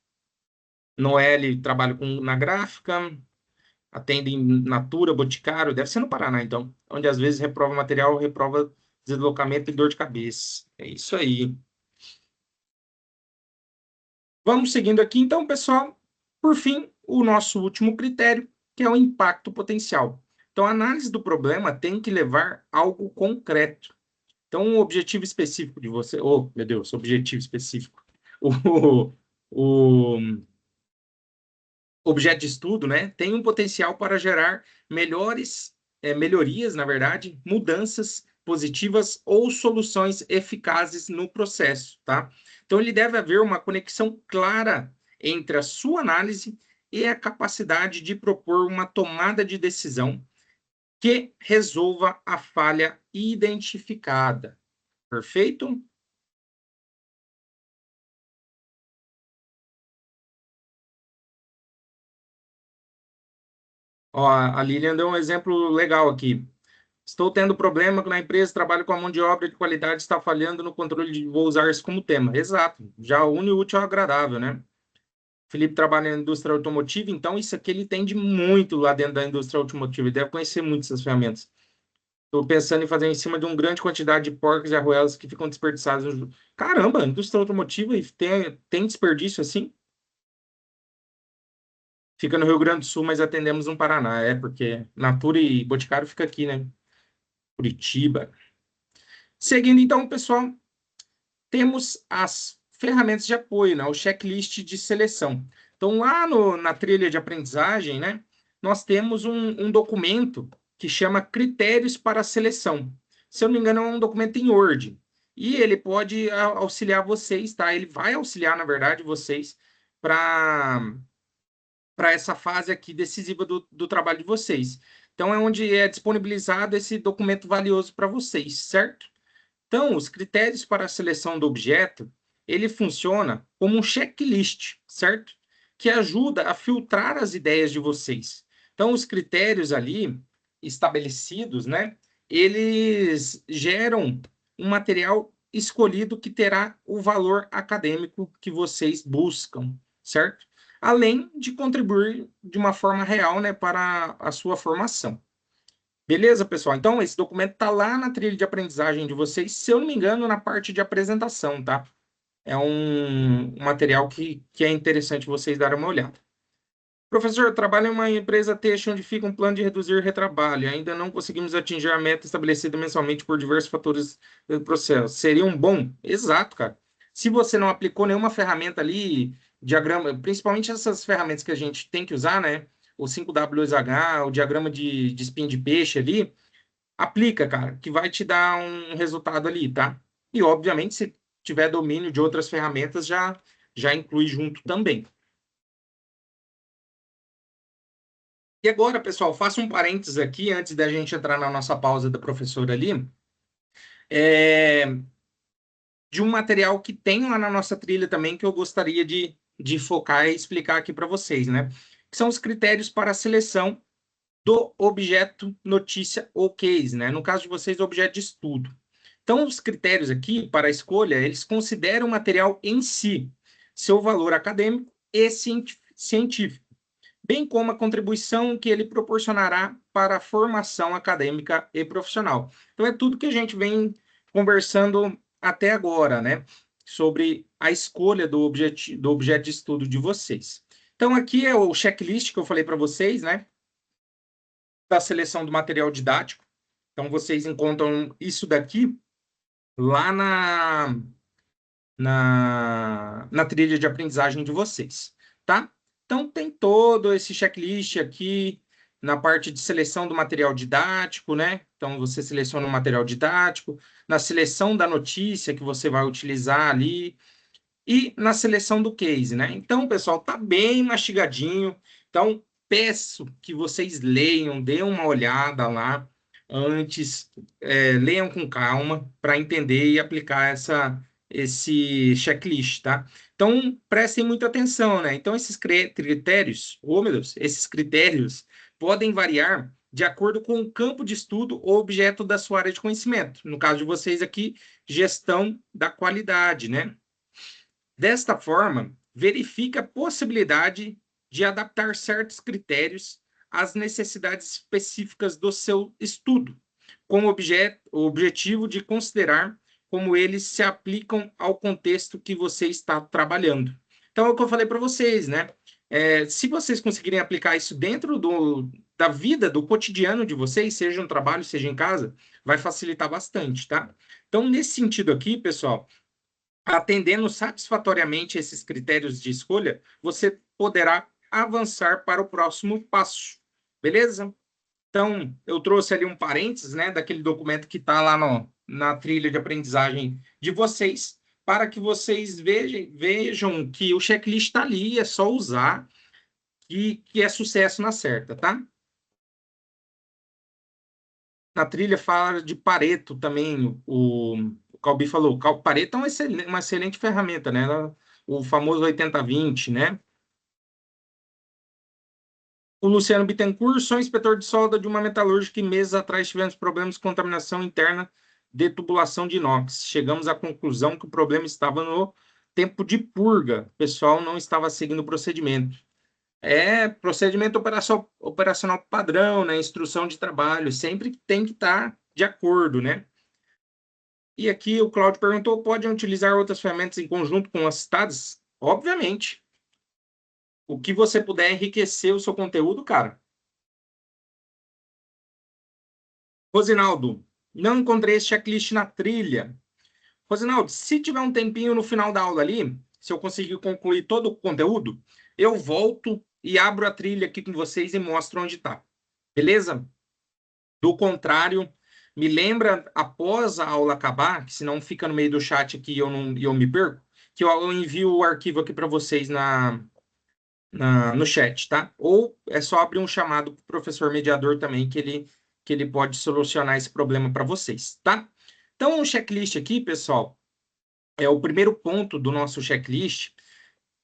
S2: Noelle trabalho na gráfica, atende em Natura, Boticário, deve ser no Paraná, então, onde às vezes reprova material, reprova deslocamento e dor de cabeça. É isso aí. Vamos seguindo aqui, então, pessoal. Por fim, o nosso último critério, que é o impacto potencial. Então, a análise do problema tem que levar algo concreto. Então, um objetivo específico de você... Oh, meu Deus, objetivo específico. O objeto de estudo, né, tem um potencial para gerar melhorias, na verdade, mudanças positivas ou soluções eficazes no processo, tá? Então, ele deve haver uma conexão clara entre a sua análise e a capacidade de propor uma tomada de decisão que resolva a falha identificada. Perfeito? Ó, a Lilian deu um exemplo legal aqui. Estou tendo problema na empresa, trabalho com a mão de obra de qualidade, está falhando no controle de vou usar isso como tema. Exato, já une o útil ao agradável, né? Felipe trabalha na indústria automotiva, então isso aqui ele entende muito lá dentro da indústria automotiva, ele deve conhecer muito essas ferramentas. Estou pensando em fazer em cima de uma grande quantidade de porcos e arruelas que ficam desperdiçados. Caramba, indústria automotiva e tem desperdício assim? Fica no Rio Grande do Sul, mas atendemos no Paraná, porque Natura e Boticário fica aqui, né? Curitiba. Seguindo então, pessoal, temos as ferramentas de apoio, né? O checklist de seleção. Então, lá na trilha de aprendizagem, né, nós temos um documento que chama Critérios para a Seleção. Se eu não me engano, é um documento em Word. E ele pode auxiliar vocês, tá? Ele vai auxiliar, na verdade, vocês para essa fase aqui decisiva do trabalho de vocês. Então, é onde é disponibilizado esse documento valioso para vocês, certo? Então, os critérios para a seleção do objeto, ele funciona como um checklist, certo? Que ajuda a filtrar as ideias de vocês. Então, os critérios ali estabelecidos, né? Eles geram um material escolhido que terá o valor acadêmico que vocês buscam, certo? Além de contribuir de uma forma real, né, para a sua formação. Beleza, pessoal? Então, esse documento está lá na trilha de aprendizagem de vocês, se eu não me engano, na parte de apresentação, tá? É um material que é interessante vocês darem uma olhada. Professor, eu trabalho em uma empresa têxtil onde fica um plano de reduzir retrabalho. Ainda não conseguimos atingir a meta estabelecida mensalmente por diversos fatores do processo. Seria um bom? Exato, cara. Se você não aplicou nenhuma ferramenta ali, diagrama, principalmente essas ferramentas que a gente tem que usar, né? O 5W2H, o diagrama de spin de peixe ali, aplica, cara, que vai te dar um resultado ali, tá? E, obviamente, se tiver domínio de outras ferramentas, já inclui junto também. E agora, pessoal, faço um parênteses aqui, antes da gente entrar na nossa pausa da professora ali, de um material que tem lá na nossa trilha também, que eu gostaria de focar e explicar aqui para vocês, né? Que são os critérios para a seleção do objeto, notícia ou case, né? No caso de vocês, o objeto de estudo. Então, os critérios aqui para a escolha, eles consideram o material em si, seu valor acadêmico e científico, bem como a contribuição que ele proporcionará para a formação acadêmica e profissional. Então, é tudo que a gente vem conversando até agora, né? Sobre a escolha do objeto de estudo de vocês. Então, aqui é o checklist que eu falei para vocês, né? Da seleção do material didático. Então, vocês encontram isso daqui lá na trilha de aprendizagem de vocês, tá? Então, tem todo esse checklist aqui na parte de seleção do material didático, né? Então, você seleciona o material didático, na seleção da notícia que você vai utilizar ali e na seleção do case, né? Então, pessoal, tá bem mastigadinho. Então, peço que vocês leiam, dêem uma olhada lá. antes, leiam com calma para entender e aplicar esse checklist, tá? Então, prestem muita atenção, né? Então, esses critérios, meu Deus, esses critérios podem variar de acordo com o campo de estudo ou objeto da sua área de conhecimento. No caso de vocês aqui, gestão da qualidade, né? Desta forma, verifique a possibilidade de adaptar certos critérios às necessidades específicas do seu estudo, com o objetivo de considerar como eles se aplicam ao contexto que você está trabalhando. Então, é o que eu falei para vocês, né? Se vocês conseguirem aplicar isso dentro da vida, do cotidiano de vocês, seja no trabalho, seja em casa, vai facilitar bastante, tá? Então, nesse sentido aqui, pessoal, atendendo satisfatoriamente esses critérios de escolha, você poderá avançar para o próximo passo. Beleza? Então, eu trouxe ali um parênteses, né, daquele documento que está lá na trilha de aprendizagem de vocês, para que vocês vejam que o checklist está ali, é só usar, que é sucesso na certa, tá? Na trilha fala de Pareto também, o Calbi falou. Pareto é uma excelente ferramenta, né? O famoso 80-20, né? O Luciano Bittencourt, sou inspetor de solda de uma metalúrgica e meses atrás tivemos problemas de contaminação interna de tubulação de inox. Chegamos à conclusão que o problema estava no tempo de purga. O pessoal não estava seguindo o procedimento. Procedimento operacional padrão, né? Instrução de trabalho, sempre tem que estar de acordo, né? E aqui o Claudio perguntou, podem utilizar outras ferramentas em conjunto com as citadas? Obviamente. O que você puder enriquecer o seu conteúdo, cara. Rosinaldo, não encontrei esse checklist na trilha. Rosinaldo, se tiver um tempinho no final da aula ali, se eu conseguir concluir todo o conteúdo, eu volto e abro a trilha aqui com vocês e mostro onde está. Beleza? Do contrário, me lembra após a aula acabar, que senão fica no meio do chat aqui e eu me perco, que eu envio o arquivo aqui para vocês no chat, tá? Ou é só abrir um chamado para o professor mediador também, que ele pode solucionar esse problema para vocês, tá? Então, o checklist aqui, pessoal, o primeiro ponto do nosso checklist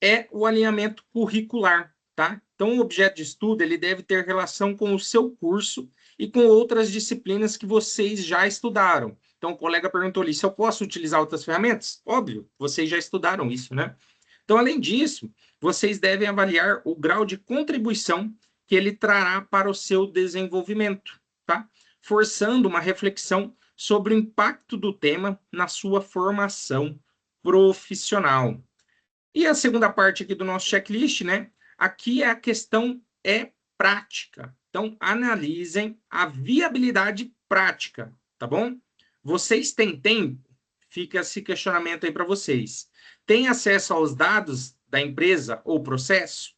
S2: é o alinhamento curricular, tá? Então, o objeto de estudo ele deve ter relação com o seu curso e com outras disciplinas que vocês já estudaram. Então, o colega perguntou ali, se eu posso utilizar outras ferramentas? Óbvio, vocês já estudaram isso, né? Então, além disso, vocês devem avaliar o grau de contribuição que ele trará para o seu desenvolvimento, tá? Forçando uma reflexão sobre o impacto do tema na sua formação profissional. E a segunda parte aqui do nosso checklist, né? Aqui a questão é prática. Então, analisem a viabilidade prática, tá bom? Vocês têm tempo? Fica esse questionamento aí para vocês. Tem acesso aos dados da empresa ou processo?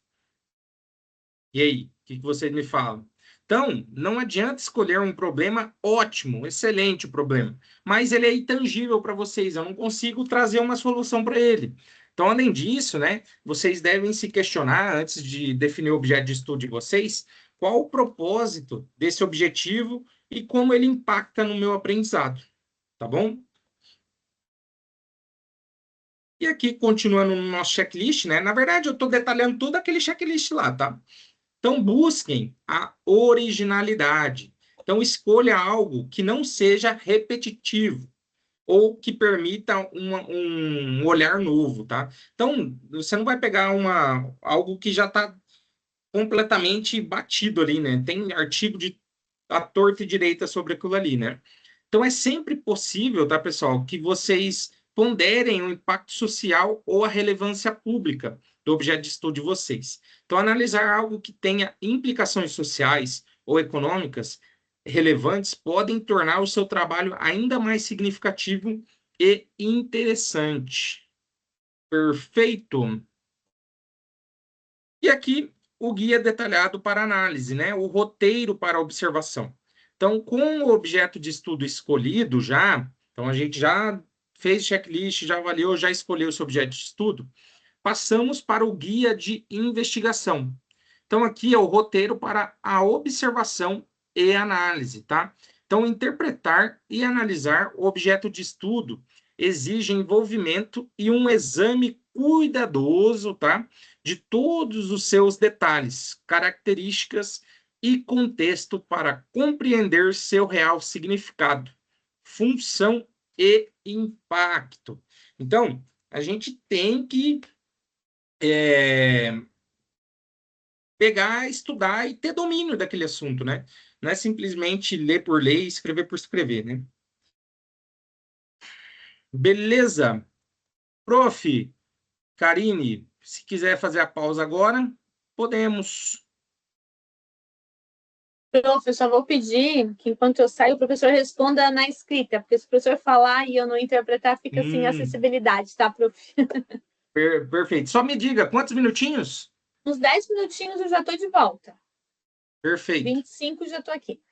S2: E aí, o que vocês me falam? Então, não adianta escolher um problema ótimo, excelente o problema, mas ele é intangível para vocês, eu não consigo trazer uma solução para ele. Então, além disso, né, vocês devem se questionar, antes de definir o objeto de estudo de vocês, qual o propósito desse objetivo e como ele impacta no meu aprendizado, tá bom? E aqui, continuando no nosso checklist, né, na verdade, eu estou detalhando todo aquele checklist lá, tá? Então, busquem a originalidade. Então, escolha algo que não seja repetitivo ou que permita um olhar novo, tá? Então, você não vai pegar algo que já está completamente batido ali, né? Tem artigo à torta e direita sobre aquilo ali, né? Então, é sempre possível, tá, pessoal, que vocês ponderem o impacto social ou a relevância pública do objeto de estudo de vocês. Então, analisar algo que tenha implicações sociais ou econômicas relevantes podem tornar o seu trabalho ainda mais significativo e interessante. Perfeito. E aqui o guia detalhado para análise, né? O roteiro para observação. Então, com o objeto de estudo escolhido já, então a gente já fez checklist, já avaliou, já escolheu esse objeto de estudo, passamos para o guia de investigação. Então, aqui é o roteiro para a observação e análise, tá? Então, interpretar e analisar o objeto de estudo exige envolvimento e um exame cuidadoso, tá? De todos os seus detalhes, características e contexto para compreender seu real significado, função e impacto. Então, a gente tem que pegar, estudar e ter domínio daquele assunto, né? Não é simplesmente ler por ler e escrever por escrever, né? Beleza. Prof, Karine, se quiser fazer a pausa agora, podemos.
S3: Prof, eu só vou pedir que, enquanto eu saio, o professor responda na escrita, porque se o professor falar e eu não interpretar, fica sem acessibilidade, tá, prof?
S2: Perfeito. Só me diga, quantos minutinhos?
S3: Uns 10 minutinhos eu já estou de volta.
S2: Perfeito.
S3: 25 já estou aqui.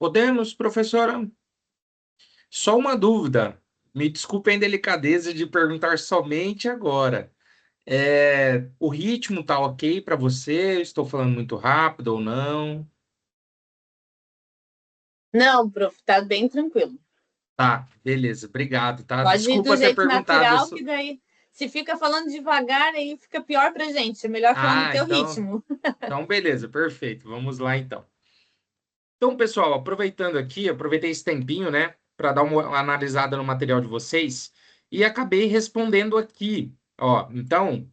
S2: Podemos, professora? Só uma dúvida. Me desculpe a indelicadeza de perguntar somente agora. O ritmo tá ok para você? Estou falando muito rápido ou não?
S3: Não, prof, tá bem tranquilo.
S2: Tá, beleza. Obrigado, tá?
S3: Pode ir do
S2: Desculpa ter
S3: jeito
S2: perguntado.
S3: natural, que daí, se fica falando devagar, aí fica pior pra gente. É melhor falar no teu
S2: Então,
S3: ritmo.
S2: então beleza, perfeito. Vamos lá então. Então, pessoal, aproveitando aqui, aproveitei esse tempinho, né, para dar uma analisada no material de vocês e acabei respondendo aqui, ó. Então,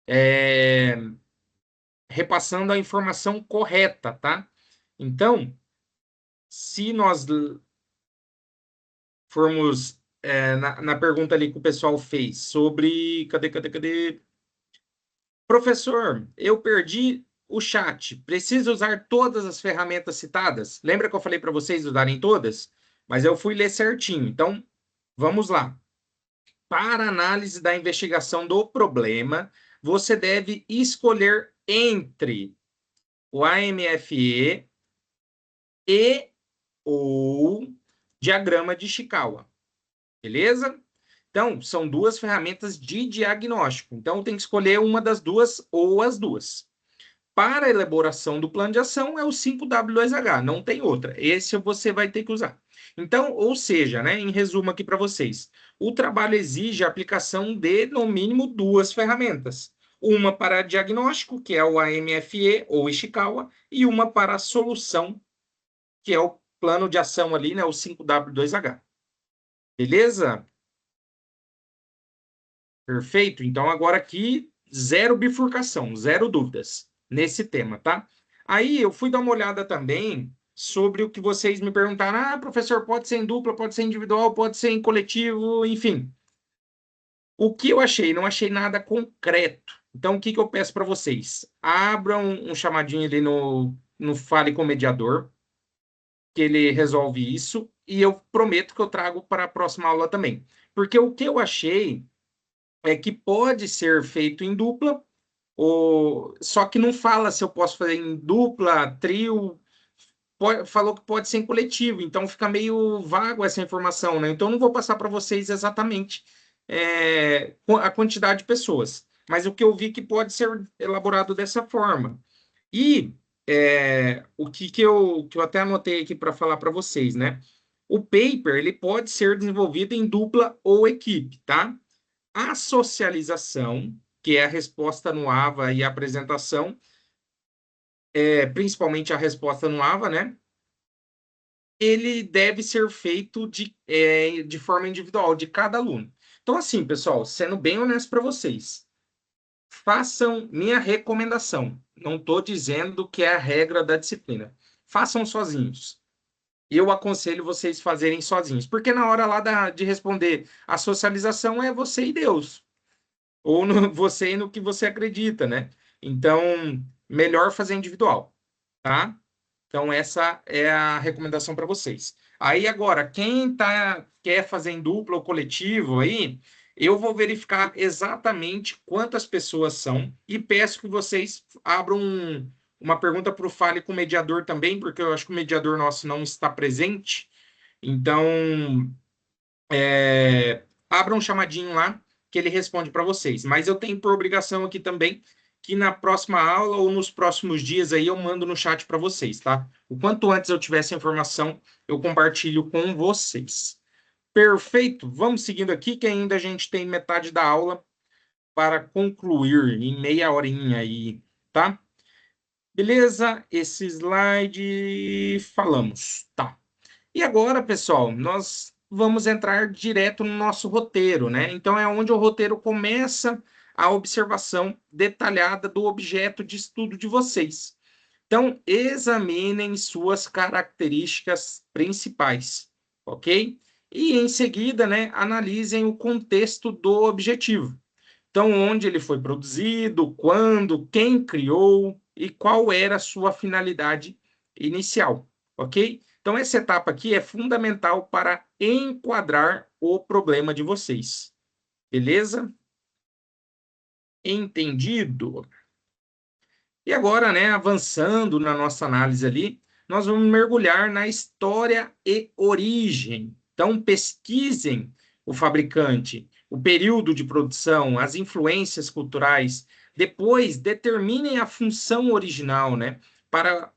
S2: é, repassando a informação correta, tá? Então, se nós formos na pergunta ali que o pessoal fez sobre. Cadê? Professor, eu perdi o chat. Preciso usar todas as ferramentas citadas? Lembra que eu falei para vocês usarem todas? Mas eu fui ler certinho. Então, vamos lá. Para análise da investigação do problema, você deve escolher entre o AMFE e ou diagrama de Ishikawa. Beleza? Então, são duas ferramentas de diagnóstico. Então, tem que escolher uma das duas ou as duas. Para a elaboração do plano de ação é o 5W2H, não tem outra. Esse você vai ter que usar. Então, ou seja, né, em resumo aqui para vocês, o trabalho exige a aplicação de, no mínimo, duas ferramentas. Uma para diagnóstico, que é o AMFE ou Ishikawa, e uma para a solução, que é o plano de ação ali, né, o 5W2H. Beleza? Perfeito? Então, agora aqui, zero bifurcação, zero dúvidas nesse tema, tá? Aí, eu fui dar uma olhada também sobre o que vocês me perguntaram. Ah, professor, pode ser em dupla, pode ser individual, pode ser em coletivo, enfim. O que eu achei? Não achei nada concreto. Então, o que eu peço para vocês? Abram um chamadinho ali no Fale com o Mediador, que ele resolve isso, e eu prometo que eu trago para a próxima aula também. Porque o que eu achei é que pode ser feito em dupla, só que não fala se eu posso fazer em dupla, trio, falou que pode ser em coletivo, então fica meio vago essa informação, né? Então não vou passar para vocês exatamente a quantidade de pessoas, mas o que eu vi que pode ser elaborado dessa forma. E o que eu até anotei aqui para falar para vocês, né? O paper ele pode ser desenvolvido em dupla ou equipe, tá? A socialização, que é a resposta no AVA e a apresentação, principalmente a resposta no AVA, né? Ele deve ser feito de forma individual, de cada aluno. Então, assim, pessoal, sendo bem honesto para vocês, façam minha recomendação. Não estou dizendo que é a regra da disciplina. Façam sozinhos. Eu aconselho vocês fazerem sozinhos, porque na hora lá de responder a socialização é você e Deus. Ou você e no que você acredita, né? Então, melhor fazer individual, tá? Então, essa é a recomendação para vocês. Aí, agora, quem quer fazer em dupla ou coletivo aí, eu vou verificar exatamente quantas pessoas são e peço que vocês abram uma pergunta para o Fale com o mediador também, porque eu acho que o mediador nosso não está presente. Então, abra um chamadinho lá que ele responde para vocês. Mas eu tenho por obrigação aqui também que na próxima aula ou nos próximos dias aí eu mando no chat para vocês, tá? O quanto antes eu tiver essa informação, eu compartilho com vocês. Perfeito? Vamos seguindo aqui, que ainda a gente tem metade da aula para concluir em meia horinha aí, tá? Beleza? Esse slide falamos, tá? E agora, pessoal, nós vamos entrar direto no nosso roteiro, né? Então, é onde o roteiro começa a observação detalhada do objeto de estudo de vocês. Então, examinem suas características principais, ok? E, em seguida, né, analisem o contexto do objetivo. Então, onde ele foi produzido, quando, quem criou e qual era a sua finalidade inicial, ok? Então, essa etapa aqui é fundamental para enquadrar o problema de vocês. Beleza? Entendido? E agora, né, avançando na nossa análise ali, nós vamos mergulhar na história e origem. Então, pesquisem o fabricante, o período de produção, as influências culturais. Depois, determinem a função original, né? Para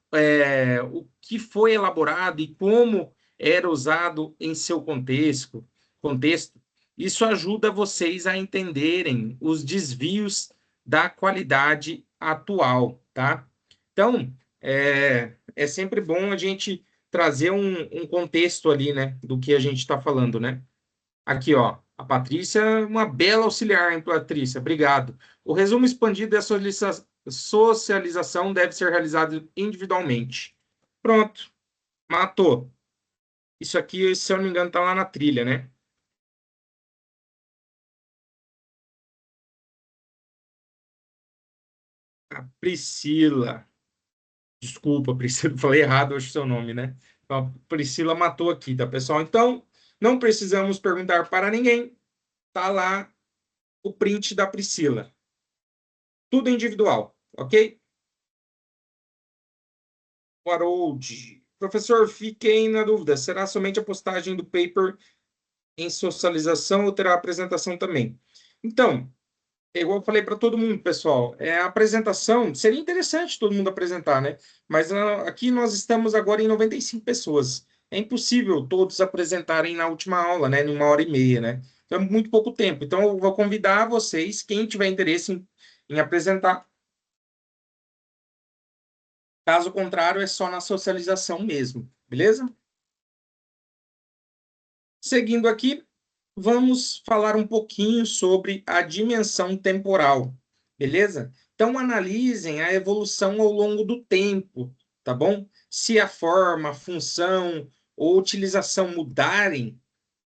S2: o que foi elaborado e como era usado em seu contexto. Isso ajuda vocês a entenderem os desvios da qualidade atual, tá? Então, é sempre bom a gente trazer um contexto ali, né, do que a gente está falando, né? Aqui, ó, a Patrícia, uma bela auxiliar, hein, Patrícia? Obrigado. O resumo expandido da socialização deve ser realizado individualmente. Pronto, matou. Isso aqui, se eu não me engano, tá lá na trilha, né? A Priscila. Desculpa, Priscila, falei errado hoje o seu nome, né? Então, a Priscila matou aqui, tá, pessoal? Então, não precisamos perguntar para ninguém. Tá lá o print da Priscila. Tudo individual, ok? Harold. Professor, fiquei na dúvida. Será somente a postagem do paper em socialização ou terá apresentação também? Então, igual eu falei para todo mundo, pessoal, a apresentação seria interessante todo mundo apresentar, né? Mas aqui nós estamos agora em 95 pessoas. É impossível todos apresentarem na última aula, né? Em 1h30, né? Então é muito pouco tempo. Então eu vou convidar vocês, quem tiver interesse em apresentar. Caso contrário, é só na socialização mesmo, beleza? Seguindo aqui, vamos falar um pouquinho sobre a dimensão temporal, beleza? Então, analisem a evolução ao longo do tempo, tá bom? Se a forma, a função ou utilização mudarem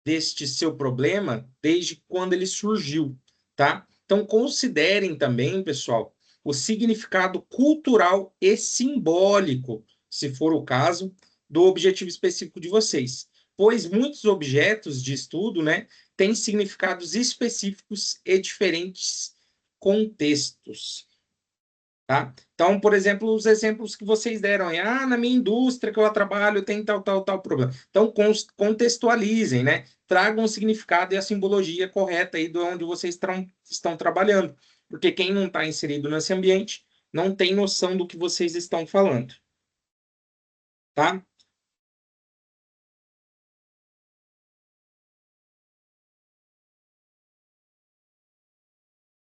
S2: deste seu problema desde quando ele surgiu, tá? Então, considerem também, pessoal, o significado cultural e simbólico, se for o caso, do objetivo específico de vocês, pois muitos objetos de estudo, né, têm significados específicos e diferentes contextos. Tá? Então, por exemplo, os exemplos que vocês deram, na minha indústria que eu trabalho tem tal problema. Então, contextualizem, né? Tragam o significado e a simbologia correta aí de onde vocês estão trabalhando. Porque quem não está inserido nesse ambiente não tem noção do que vocês estão falando. Tá?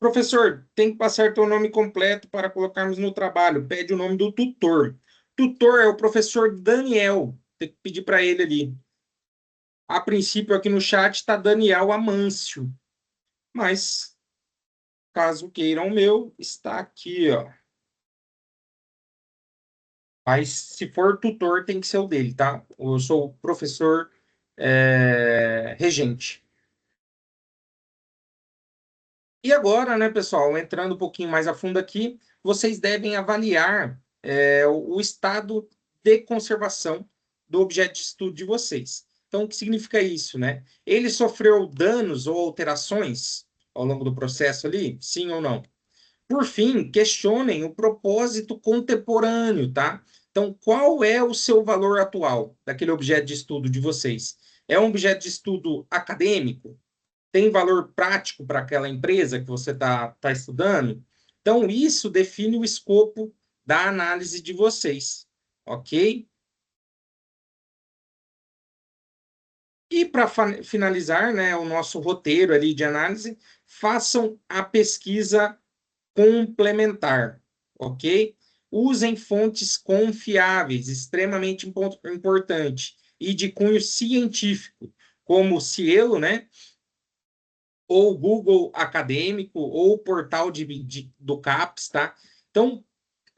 S2: Professor, tem que passar teu nome completo para colocarmos no trabalho. Pede o nome do tutor. Tutor é o professor Daniel. Tem que pedir para ele ali. A princípio, aqui no chat está Daniel Amâncio. Mas, caso queiram o meu, está aqui, ó. Mas, se for tutor, tem que ser o dele, tá? Eu sou o professor regente. E agora, né, pessoal, entrando um pouquinho mais a fundo aqui, vocês devem avaliar o estado de conservação do objeto de estudo de vocês. Então, o que significa isso, né? Ele sofreu danos ou alterações ao longo do processo ali? Sim ou não? Por fim, questionem o propósito contemporâneo, tá? Então, qual é o seu valor atual daquele objeto de estudo de vocês? É um objeto de estudo acadêmico? Tem valor prático para aquela empresa que você tá estudando? Então, isso define o escopo da análise de vocês, ok? E para finalizar, né, o nosso roteiro ali de análise, façam a pesquisa complementar, ok? Usem fontes confiáveis, extremamente importante, e de cunho científico, como o Cielo, né? Ou Google Acadêmico, ou o portal do CAPES, tá? Então,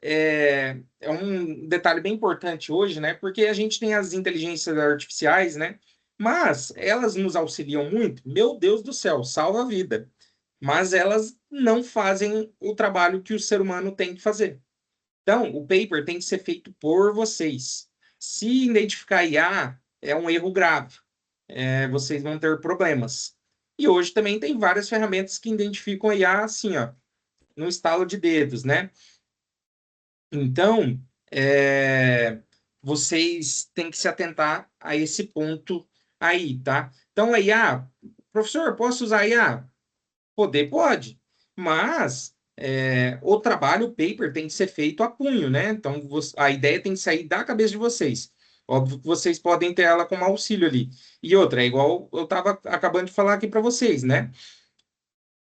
S2: é um detalhe bem importante hoje, né? Porque a gente tem as inteligências artificiais, né? Mas elas nos auxiliam muito. Meu Deus do céu, salva a vida. Mas elas não fazem o trabalho que o ser humano tem que fazer. Então, o paper tem que ser feito por vocês. Se identificar IA, é um erro grave. Vocês vão ter problemas. E hoje também tem várias ferramentas que identificam IA assim, ó, no estalo de dedos, né? Então, vocês têm que se atentar a esse ponto aí, tá? Então, a IA, professor, posso usar a IA? Poder pode, mas o trabalho, o paper, tem que ser feito a punho, né? Então, a ideia tem que sair da cabeça de vocês. Óbvio que vocês podem ter ela como auxílio ali. E outra, é igual eu estava acabando de falar aqui para vocês, né?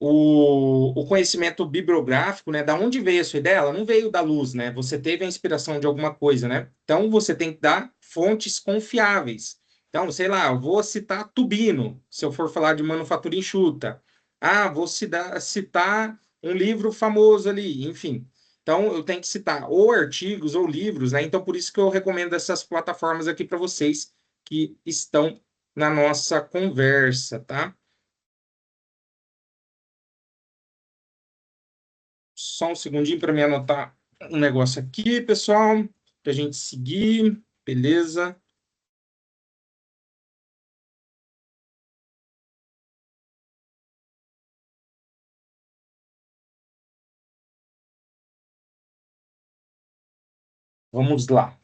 S2: O conhecimento bibliográfico, né? Da onde veio a sua ideia? Ela não veio da luz, né? Você teve a inspiração de alguma coisa, né? Então, você tem que dar fontes confiáveis. Então, sei lá, eu vou citar Tubino, se eu for falar de manufatura enxuta. Ah, vou citar um livro famoso ali, enfim. Então, eu tenho que citar ou artigos ou livros, né? Então, por isso que eu recomendo essas plataformas aqui para vocês que estão na nossa conversa, tá? Só um segundinho para me anotar um negócio aqui, pessoal, para a gente seguir. Beleza? Vamos lá.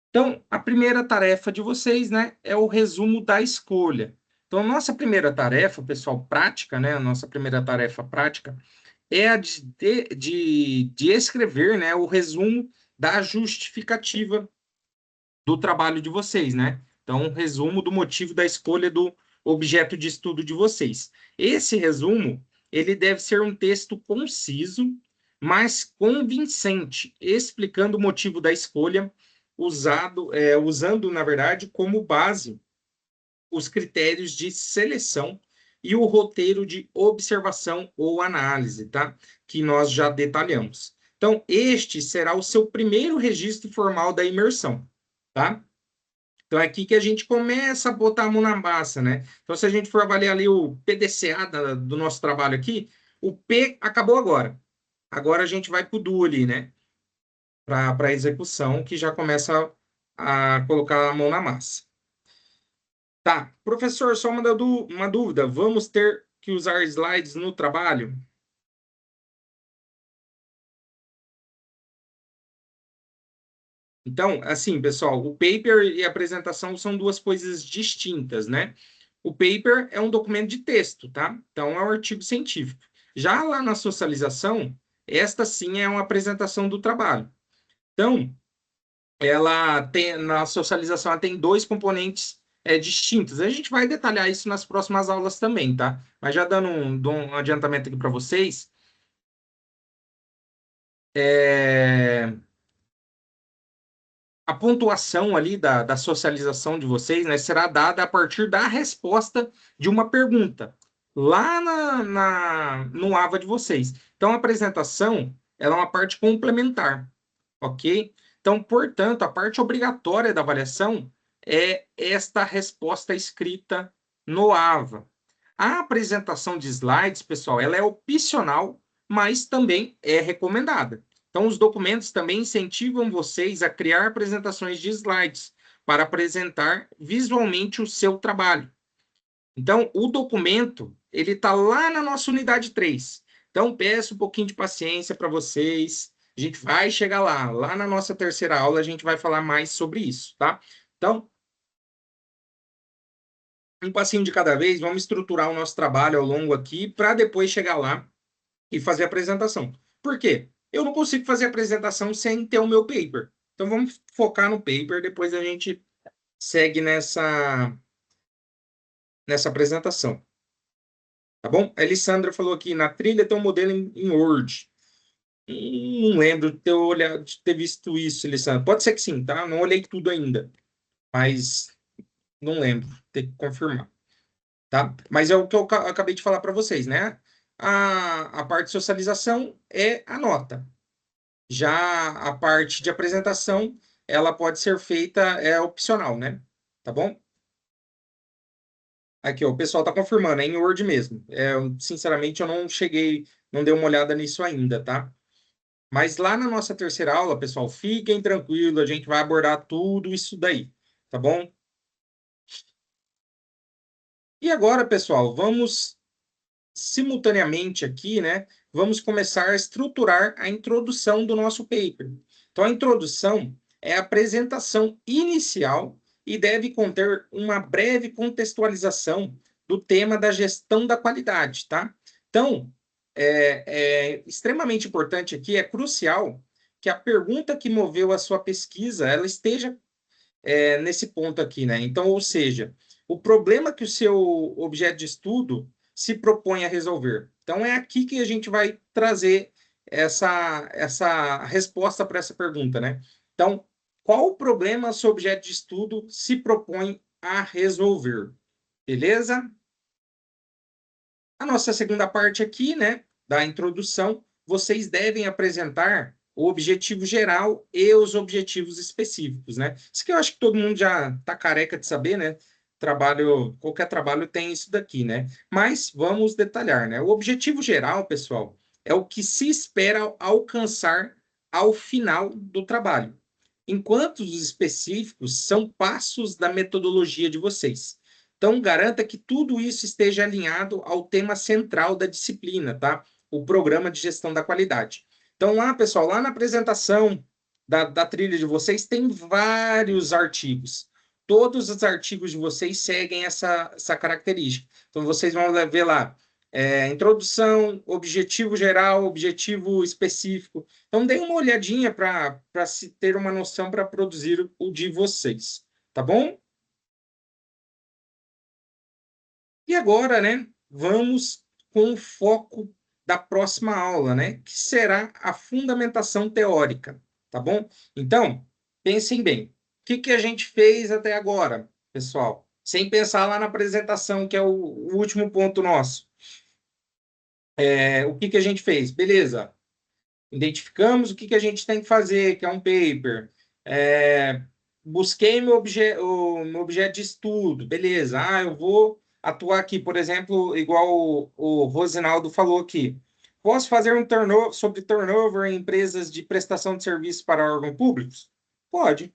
S2: Então, a primeira tarefa de vocês, né, é o resumo da escolha. Então, nossa primeira tarefa, pessoal, prática, né, a nossa primeira tarefa prática é a de escrever, né, o resumo da justificativa do trabalho de vocês, né? Então, um resumo do motivo da escolha do objeto de estudo de vocês. Esse resumo, ele deve ser um texto conciso, mas convincente, explicando o motivo da escolha, usando, na verdade, como base os critérios de seleção e o roteiro de observação ou análise, tá? Que nós já detalhamos. Então, este será o seu primeiro registro formal da imersão, tá? Então, é aqui que a gente começa a botar a mão na massa, né? Então, se a gente for avaliar ali o PDCA do nosso trabalho aqui, o P acabou agora. Agora a gente vai para o DU ali, né? Para a execução, que já começa a colocar a mão na massa. Tá, professor, só uma dúvida. Vamos ter que usar slides no trabalho? Então, assim, pessoal, o paper e a apresentação são duas coisas distintas, né? O paper é um documento de texto, tá? Então, é um artigo científico. Já lá na socialização, esta sim é uma apresentação do trabalho. Então, ela tem, na socialização, ela tem dois componentes distintos. A gente vai detalhar isso nas próximas aulas também, tá? Mas já dando um adiantamento aqui para vocês, a pontuação ali da socialização de vocês, né, será dada a partir da resposta de uma pergunta lá no AVA de vocês. Então, a apresentação ela é uma parte complementar, ok? Então, portanto, a parte obrigatória da avaliação é esta resposta escrita no AVA. A apresentação de slides, pessoal, ela é opcional, mas também é recomendada. Então, os documentos também incentivam vocês a criar apresentações de slides para apresentar visualmente o seu trabalho. Então, o documento, ele está lá na nossa unidade 3. Então, peço um pouquinho de paciência para vocês. A gente vai chegar lá. Lá na nossa terceira aula, a gente vai falar mais sobre isso, tá? Então, um passinho de cada vez, vamos estruturar o nosso trabalho ao longo aqui para depois chegar lá e fazer a apresentação. Por quê? Eu não consigo fazer a apresentação sem ter o meu paper. Então, vamos focar no paper, depois a gente segue nessa apresentação. Tá bom? A Alessandra falou aqui, na trilha tem um modelo em Word. Não lembro de ter olhado, de ter visto isso, Alessandra. Pode ser que sim, tá? Não olhei tudo ainda, mas não lembro, tem que confirmar. Tá? Mas é o que eu acabei de falar para vocês, né? A parte de socialização é a nota. Já a parte de apresentação, ela pode ser feita, é opcional, né? Tá bom? Aqui, ó, o pessoal tá confirmando, é em Word mesmo. Sinceramente, eu não cheguei, não dei uma olhada nisso ainda, tá? Mas lá na nossa terceira aula, pessoal, fiquem tranquilos, a gente vai abordar tudo isso daí, tá bom? E agora, pessoal, vamos simultaneamente aqui, né? Vamos começar a estruturar a introdução do nosso paper. Então, a introdução, é a apresentação inicial e deve conter uma breve contextualização do tema da gestão da qualidade, tá? Então, é extremamente importante aqui, é crucial que a pergunta que moveu a sua pesquisa, ela esteja nesse ponto aqui, né? Então, ou seja, o problema que o seu objeto de estudo se propõe a resolver. Então, é aqui que a gente vai trazer essa resposta para essa pergunta, né? Então, qual o problema o seu objeto de estudo se propõe a resolver? Beleza? A nossa segunda parte aqui, né, da introdução, vocês devem apresentar o objetivo geral e os objetivos específicos, né? Isso que eu acho que todo mundo já está careca de saber, né? Qualquer trabalho tem isso daqui, né? Mas vamos detalhar, né? O objetivo geral, pessoal, é o que se espera alcançar ao final do trabalho, enquanto os específicos são passos da metodologia de vocês. Então, garanta que tudo isso esteja alinhado ao tema central da disciplina, tá? O programa de gestão da qualidade. Então, lá, pessoal, lá na apresentação da trilha de vocês, tem vários artigos. Todos os artigos de vocês seguem essa característica. Então, vocês vão ver lá, introdução, objetivo geral, objetivo específico. Então, deem uma olhadinha para se ter uma noção para produzir o de vocês, tá bom? E agora, né, vamos com o foco da próxima aula, né, que será a fundamentação teórica, tá bom? Então, pensem bem, o que a gente fez até agora, pessoal? Sem pensar lá na apresentação, que é o último ponto nosso. O que a gente fez? Beleza, identificamos o que a gente tem que fazer, que é um paper. Busquei meu objeto de estudo, beleza. Eu vou atuar aqui, por exemplo, igual o Rosinaldo falou aqui. Posso fazer um turnover sobre turnover em empresas de prestação de serviços para órgãos públicos? Pode.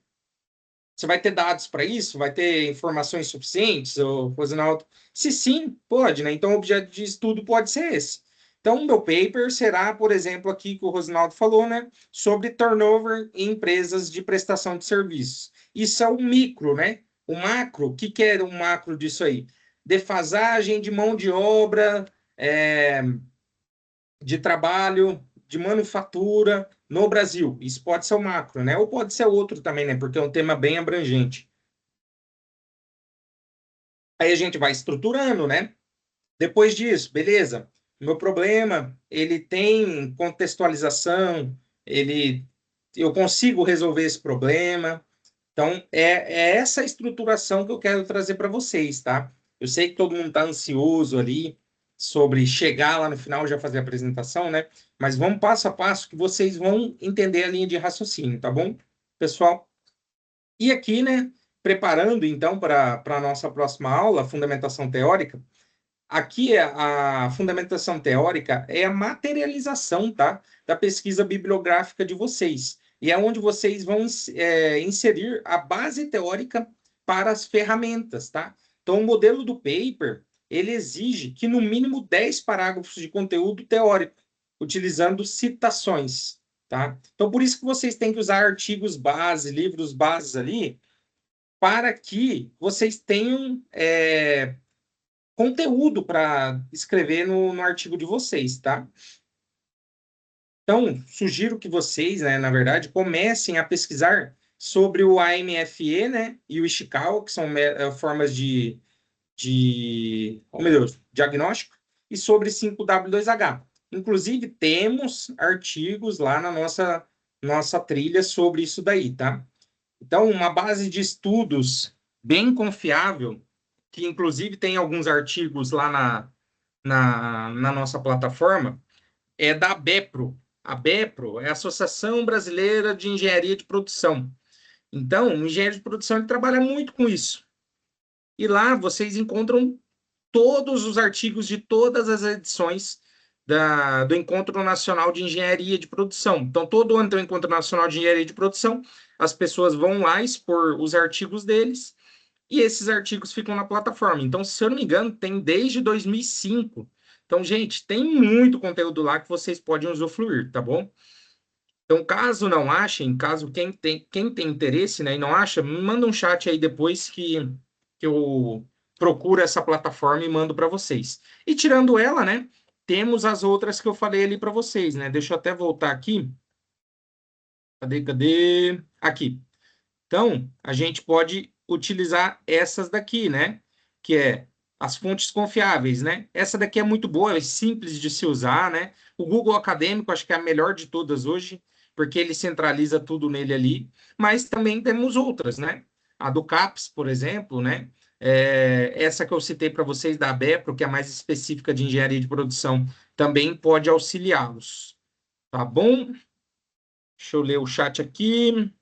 S2: Você vai ter dados para isso? Vai ter informações suficientes, Rosinaldo? Se sim, pode, né? Então, o objeto de estudo pode ser esse. Então, o meu paper será, por exemplo, aqui que o Rosinaldo falou, né? Sobre turnover em empresas de prestação de serviços. Isso é o micro, né? O macro, o que é o macro disso aí? Defasagem de mão de obra, de trabalho, de manufatura no Brasil. Isso pode ser o macro, né? Ou pode ser outro também, né? Porque é um tema bem abrangente. Aí a gente vai estruturando, né? Depois disso, beleza. Meu problema, ele tem contextualização, eu consigo resolver esse problema. Então, é essa estruturação que eu quero trazer para vocês, tá? Eu sei que todo mundo está ansioso ali sobre chegar lá no final e já fazer a apresentação, né? Mas vamos passo a passo que vocês vão entender a linha de raciocínio, tá bom, pessoal? E aqui, né, preparando então para a nossa próxima aula, fundamentação teórica, aqui a fundamentação teórica é a materialização, tá, da pesquisa bibliográfica de vocês. E é onde vocês vão inserir a base teórica para as ferramentas, tá? Então, o modelo do paper, ele exige que no mínimo 10 parágrafos de conteúdo teórico, utilizando citações, tá? Então, por isso que vocês têm que usar artigos base, livros bases ali, para que vocês tenham conteúdo para escrever no artigo de vocês, tá? Então, sugiro que vocês, né, na verdade, comecem a pesquisar sobre o AMFE, né, e o Ishikawa, que são formas oh meu Deus, diagnóstico, e sobre 5W2H. Inclusive, temos artigos lá na nossa trilha sobre isso daí, tá? Então, uma base de estudos bem confiável, que inclusive tem alguns artigos lá na nossa plataforma, é da ABEPRO. A ABEPRO é a Associação Brasileira de Engenharia de Produção. Então, o engenheiro de produção ele trabalha muito com isso. E lá vocês encontram todos os artigos de todas as edições do Encontro Nacional de Engenharia de Produção. Então, todo ano tem o Encontro Nacional de Engenharia de Produção, as pessoas vão lá expor os artigos deles, e esses artigos ficam na plataforma. Então, se eu não me engano, tem desde 2005. Então, gente, tem muito conteúdo lá que vocês podem usufruir, tá bom? Então, caso não achem, caso quem tem interesse, né, e não acha, me manda um chat aí depois que eu procuro essa plataforma e mando para vocês. E tirando ela, né, temos as outras que eu falei ali para vocês, né? Deixa eu até voltar aqui. Cadê? Aqui. Então, a gente pode utilizar essas daqui, né? Que é as fontes confiáveis, né? Essa daqui é muito boa, é simples de se usar, né? O Google Acadêmico, acho que é a melhor de todas hoje, porque ele centraliza tudo nele ali. Mas também temos outras, né? A do CAPES, por exemplo, né? Essa que eu citei para vocês da ABEPRO, que é a mais específica de engenharia de produção, também pode auxiliá-los. Tá bom? Deixa eu ler o chat aqui.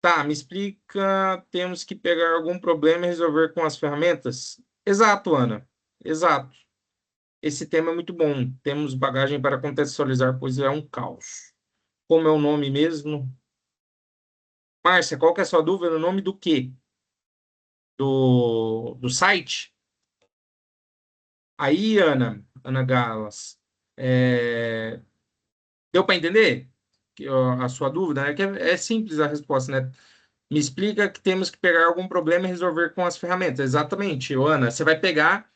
S2: Tá, me explica, temos que pegar algum problema e resolver com as ferramentas? Exato, Ana. Exato. Esse tema é muito bom. Temos bagagem para contextualizar, pois é um caos. Como é o nome mesmo? Márcia, qual que é a sua dúvida? O nome do quê? Do site? Aí, Ana Galas, deu para entender a sua dúvida? É simples a resposta, né? Me explica que temos que pegar algum problema e resolver com as ferramentas. Exatamente, Ana. Você vai pegar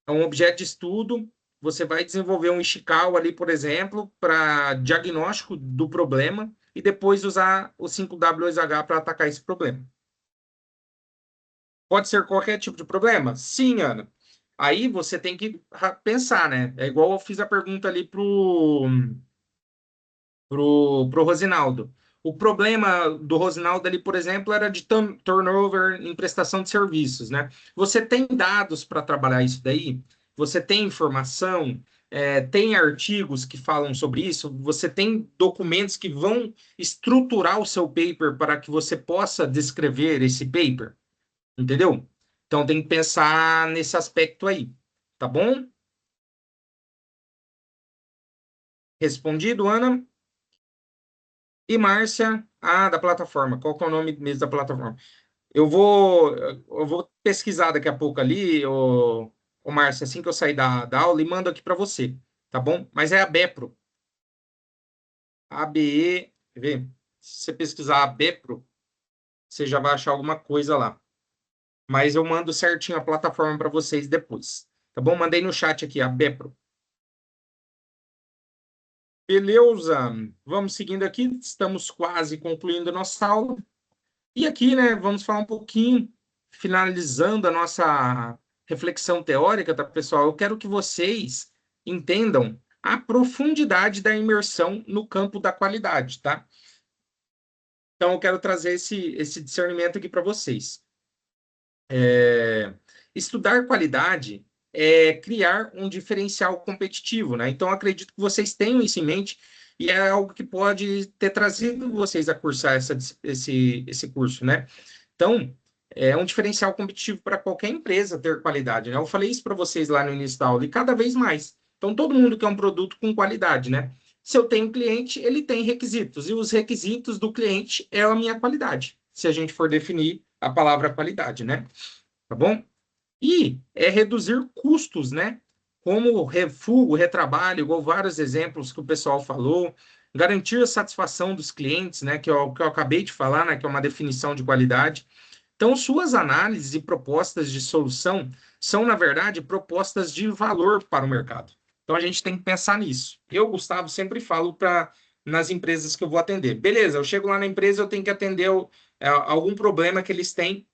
S2: um objeto de estudo, você vai desenvolver um Ishikawa ali, por exemplo, para diagnóstico do problema e depois usar o 5W2H para atacar esse problema. Pode ser qualquer tipo de problema? Sim, Ana. Aí você tem que pensar, né? É igual eu fiz a pergunta ali pro Rosinaldo. O problema do Rosinaldo ali, por exemplo, era de turnover em prestação de serviços, né? Você tem dados para trabalhar isso daí? Você tem informação? Tem artigos que falam sobre isso? Você tem documentos que vão estruturar o seu paper para que você possa descrever esse paper? Entendeu? Então tem que pensar nesse aspecto aí, tá bom? Respondido, Ana? E Márcia, da plataforma. Qual que é o nome mesmo da plataforma? Eu vou pesquisar daqui a pouco ali, o Márcia, assim que eu sair da aula, e mando aqui para você, tá bom? Mas é a Bepro. ABE, vê? Se você pesquisar a Bepro, você já vai achar alguma coisa lá. Mas eu mando certinho a plataforma para vocês depois, tá bom? Mandei no chat aqui, a Bepro. Beleza, vamos seguindo aqui, estamos quase concluindo a nossa aula. E aqui, né, vamos falar um pouquinho, finalizando a nossa reflexão teórica, tá, pessoal? Eu quero que vocês entendam a profundidade da imersão no campo da qualidade, tá? Então, eu quero trazer esse discernimento aqui para vocês. Estudar qualidade é criar um diferencial competitivo, né? Então, acredito que vocês tenham isso em mente e é algo que pode ter trazido vocês a cursar esse curso, né? Então, é um diferencial competitivo para qualquer empresa ter qualidade, né? Eu falei isso para vocês lá no início da aula e cada vez mais. Então, todo mundo quer um produto com qualidade, né? Se eu tenho um cliente, ele tem requisitos e os requisitos do cliente é a minha qualidade, se a gente for definir a palavra qualidade, né? Tá bom? E reduzir custos, né? Como refugo, retrabalho, igual vários exemplos que o pessoal falou, garantir a satisfação dos clientes, né? Que eu acabei de falar, né? Que é uma definição de qualidade. Então, suas análises e propostas de solução são, na verdade, propostas de valor para o mercado. Então, a gente tem que pensar nisso. Eu, Gustavo, sempre falo nas empresas que eu vou atender. Beleza, eu chego lá na empresa, eu tenho que atender algum problema que eles têm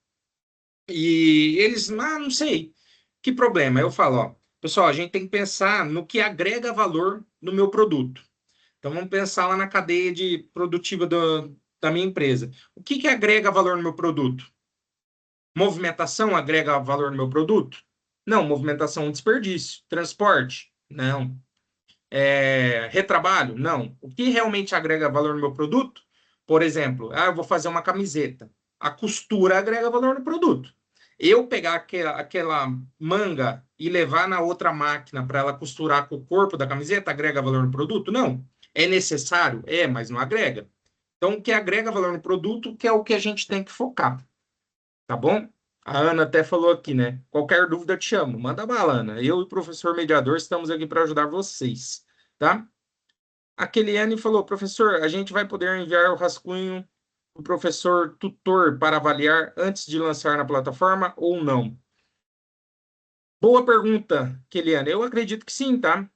S2: e eles, não sei. Que problema? Eu falo, ó, pessoal, a gente tem que pensar no que agrega valor no meu produto. Então, vamos pensar lá na cadeia produtiva da minha empresa. O que agrega valor no meu produto? Movimentação agrega valor no meu produto? Não, movimentação é um desperdício. Transporte? Não. Retrabalho? Não. O que realmente agrega valor no meu produto? Por exemplo, eu vou fazer uma camiseta. A costura agrega valor no produto. Eu pegar aquela manga e levar na outra máquina para ela costurar com o corpo da camiseta, agrega valor no produto? Não. É necessário? Mas não agrega. Então, o que agrega valor no produto, que é o que a gente tem que focar. Tá bom? A Ana até falou aqui, né? Qualquer dúvida, eu te chamo. Manda bala, Ana. Eu e o professor mediador estamos aqui para ajudar vocês, tá? a Keliane falou, professor, a gente vai poder enviar o rascunho do professor tutor para avaliar antes de lançar na plataforma ou não? Boa pergunta, Keliane. Eu acredito que sim, tá?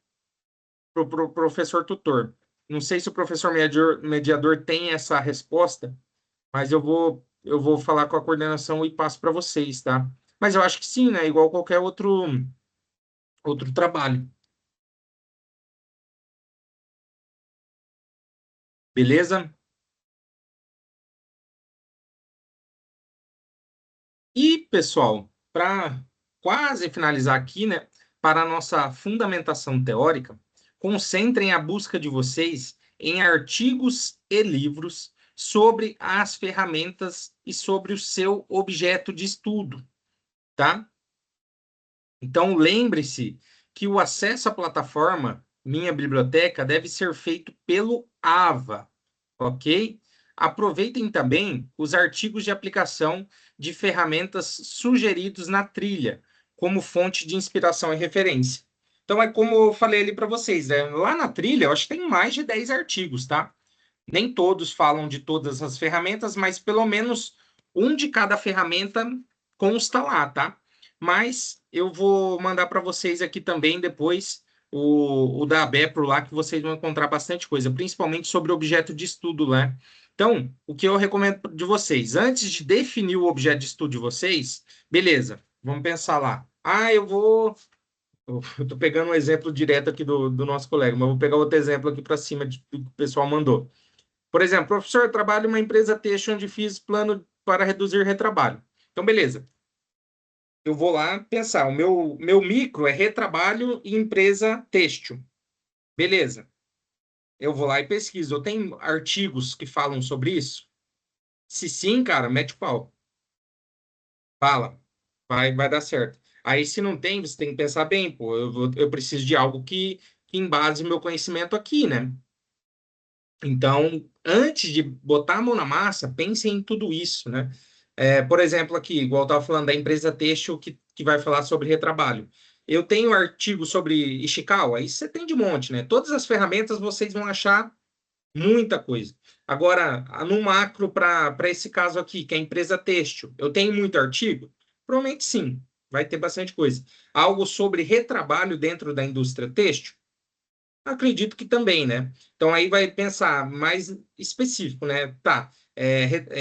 S2: Pro professor tutor. Não sei se o professor mediador tem essa resposta, mas eu vou falar com a coordenação e passo para vocês, tá? Mas eu acho que sim, né? Igual qualquer outro trabalho. Beleza? E, pessoal, para quase finalizar aqui, né? Para a nossa fundamentação teórica, concentrem a busca de vocês em artigos e livros sobre as ferramentas e sobre o seu objeto de estudo, tá? Então, lembre-se que o acesso à plataforma Minha Biblioteca deve ser feito pelo AVA, ok? Aproveitem também os artigos de aplicação de ferramentas sugeridos na trilha, como fonte de inspiração e referência. Então, é como eu falei ali para vocês, né? Lá na trilha, eu acho que tem mais de 10 artigos, tá? Nem todos falam de todas as ferramentas, mas pelo menos um de cada ferramenta consta lá, tá? Mas eu vou mandar para vocês aqui também depois o da ABEPRO lá, que vocês vão encontrar bastante coisa, principalmente sobre objeto de estudo lá. Então, o que eu recomendo de vocês, antes de definir o objeto de estudo de vocês, beleza, vamos pensar lá. Eu tô pegando um exemplo direto aqui do nosso colega, mas vou pegar outro exemplo aqui para cima do que o pessoal mandou. Por exemplo, professor, eu trabalho em uma empresa têxtil onde fiz plano para reduzir retrabalho. Então, beleza. Eu vou lá pensar, o meu micro é retrabalho e empresa têxtil. Beleza. Eu vou lá e pesquiso. Eu tenho artigos que falam sobre isso? Se sim, cara, mete o pau. Fala. Vai dar certo. Aí, se não tem, você tem que pensar bem, pô, eu preciso de algo que embase o meu conhecimento aqui, né? Então, antes de botar a mão na massa, pense em tudo isso, né? Por exemplo, aqui, igual eu estava falando da empresa têxtil que vai falar sobre retrabalho. Eu tenho um artigo sobre Ishikawa, aí você tem de monte, né? Todas as ferramentas vocês vão achar muita coisa. Agora, no macro, para esse caso aqui, que é a empresa têxtil, eu tenho muito artigo? Provavelmente sim, vai ter bastante coisa. Algo sobre retrabalho dentro da indústria têxtil? Acredito que também, né? Então aí vai pensar mais específico, né? Tá,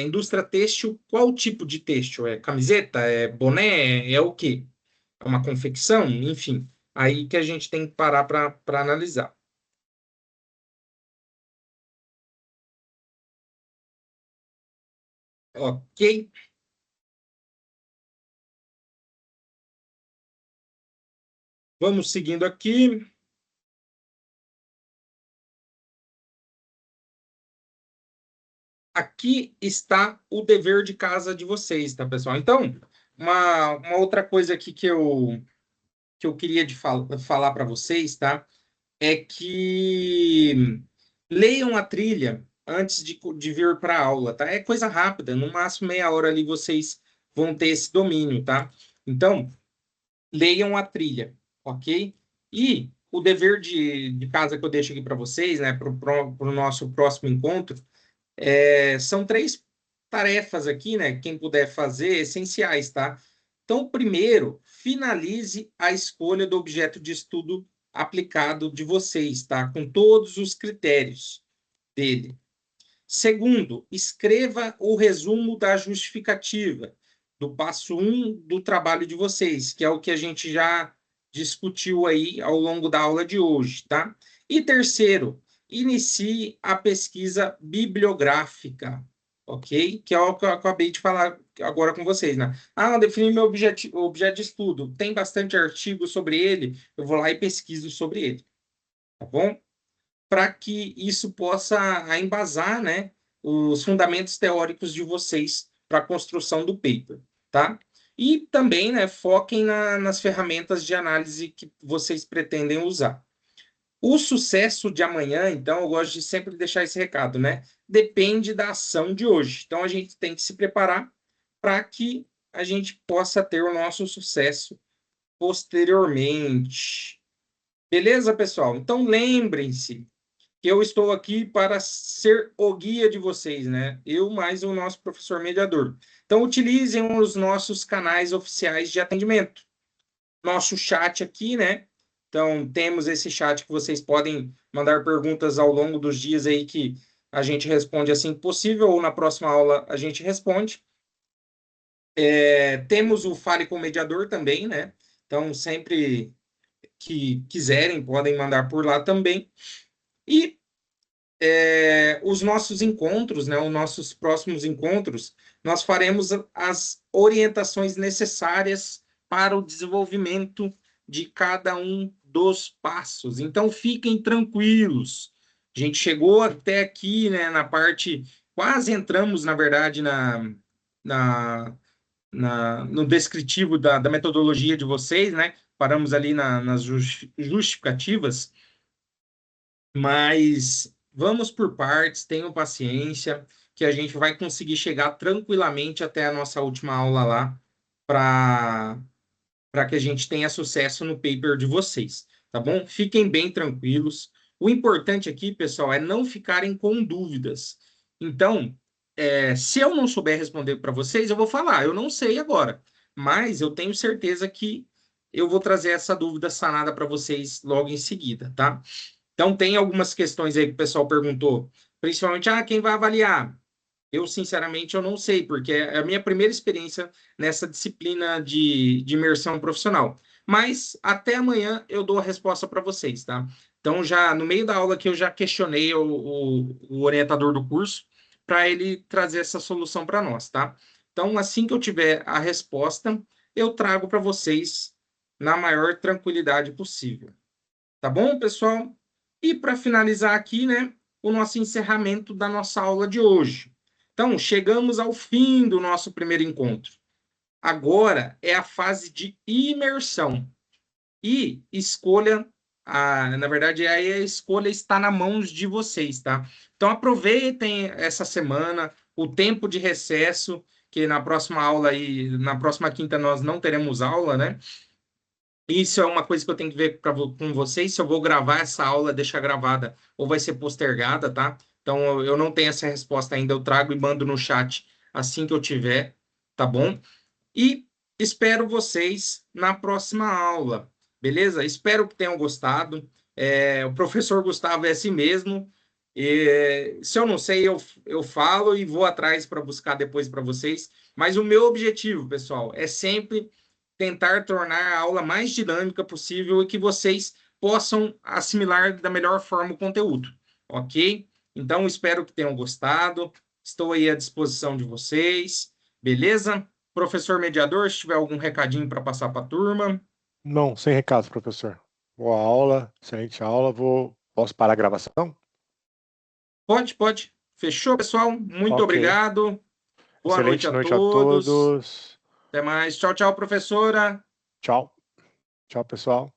S2: indústria têxtil, qual tipo de têxtil? É camiseta? É boné? É o quê? É uma confecção? Enfim, aí que a gente tem que parar para analisar. Ok? Vamos seguindo aqui. Aqui está o dever de casa de vocês, tá, pessoal? Então, uma outra coisa aqui que eu queria falar para vocês, tá? É que leiam a trilha antes de vir para a aula, tá? É coisa rápida, no máximo meia hora ali vocês vão ter esse domínio, tá? Então, leiam a trilha, ok? E o dever de casa que eu deixo aqui para vocês, né, para o nosso próximo encontro, são 3 tarefas aqui, né? Quem puder fazer, essenciais, tá? Então, primeiro, finalize a escolha do objeto de estudo aplicado de vocês, tá? Com todos os critérios dele. Segundo, escreva o resumo da justificativa, do passo 1 do trabalho de vocês, que é o que a gente já discutiu aí ao longo da aula de hoje, tá? E terceiro, inicie a pesquisa bibliográfica, ok? Que é o que eu acabei de falar agora com vocês, né? Ah, defini meu objeto de estudo, tem bastante artigo sobre ele, eu vou lá e pesquiso sobre ele, tá bom? Para que isso possa embasar, né, os fundamentos teóricos de vocês para a construção do paper, tá? E também, né, foquem nas ferramentas de análise que vocês pretendem usar. O sucesso de amanhã, então, eu gosto de sempre deixar esse recado, né? Depende da ação de hoje. Então, a gente tem que se preparar para que a gente possa ter o nosso sucesso posteriormente. Beleza, pessoal? Então, lembrem-se que eu estou aqui para ser o guia de vocês, né? Eu mais o nosso professor mediador. Então, utilizem os nossos canais oficiais de atendimento. Nosso chat aqui, né? Então, temos esse chat que vocês podem mandar perguntas ao longo dos dias aí que a gente responde assim que possível, ou na próxima aula a gente responde. Temos o Fale com o Mediador também, né? Então, sempre que quiserem, podem mandar por lá também. E os nossos encontros, né? Os nossos próximos encontros, nós faremos as orientações necessárias para o desenvolvimento de cada um dos passos. Então, fiquem tranquilos. A gente chegou até aqui, né, na parte... Quase entramos, na verdade, no descritivo da metodologia de vocês, né? Paramos ali nas justificativas, mas vamos por partes, tenham paciência, que a gente vai conseguir chegar tranquilamente até a nossa última aula lá, para que a gente tenha sucesso no paper de vocês, tá bom? Fiquem bem tranquilos. O importante aqui, pessoal, é não ficarem com dúvidas. Então, se eu não souber responder para vocês, eu vou falar, eu não sei agora, mas eu tenho certeza que eu vou trazer essa dúvida sanada para vocês logo em seguida, tá? Então, tem algumas questões aí que o pessoal perguntou, principalmente, quem vai avaliar? Eu, sinceramente, eu não sei, porque é a minha primeira experiência nessa disciplina de imersão profissional. Mas até amanhã eu dou a resposta para vocês, tá? Então, já no meio da aula que eu já questionei o orientador do curso para ele trazer essa solução para nós, tá? Então, assim que eu tiver a resposta, eu trago para vocês na maior tranquilidade possível. Tá bom, pessoal? E para finalizar aqui, né, o nosso encerramento da nossa aula de hoje. Então, chegamos ao fim do nosso primeiro encontro. Agora é a fase de imersão. E escolha, na verdade, aí a escolha está na mãos de vocês, tá? Então, aproveitem essa semana, o tempo de recesso, que na próxima aula aí, na próxima quinta nós não teremos aula, né? Isso é uma coisa que eu tenho que ver com vocês, se eu vou gravar essa aula, deixar gravada, ou vai ser postergada, tá? Então, eu não tenho essa resposta ainda, eu trago e mando no chat assim que eu tiver, tá bom? E espero vocês na próxima aula, beleza? Espero que tenham gostado. O professor Gustavo é assim mesmo. Se eu não sei, eu falo e vou atrás para buscar depois para vocês. Mas o meu objetivo, pessoal, é sempre tentar tornar a aula mais dinâmica possível e que vocês possam assimilar da melhor forma o conteúdo, ok? Então, espero que tenham gostado. Estou aí à disposição de vocês, beleza? Professor mediador, se tiver algum recadinho para passar para a turma.
S1: Não, sem recado, professor. Boa aula, excelente aula. Posso parar a gravação?
S2: Pode. Fechou, pessoal? Muito
S1: Ok.
S2: obrigado. Boa
S1: Excelente
S2: noite a todos.
S1: todos.
S2: Até mais. Tchau, professora.
S1: Tchau. Tchau, pessoal.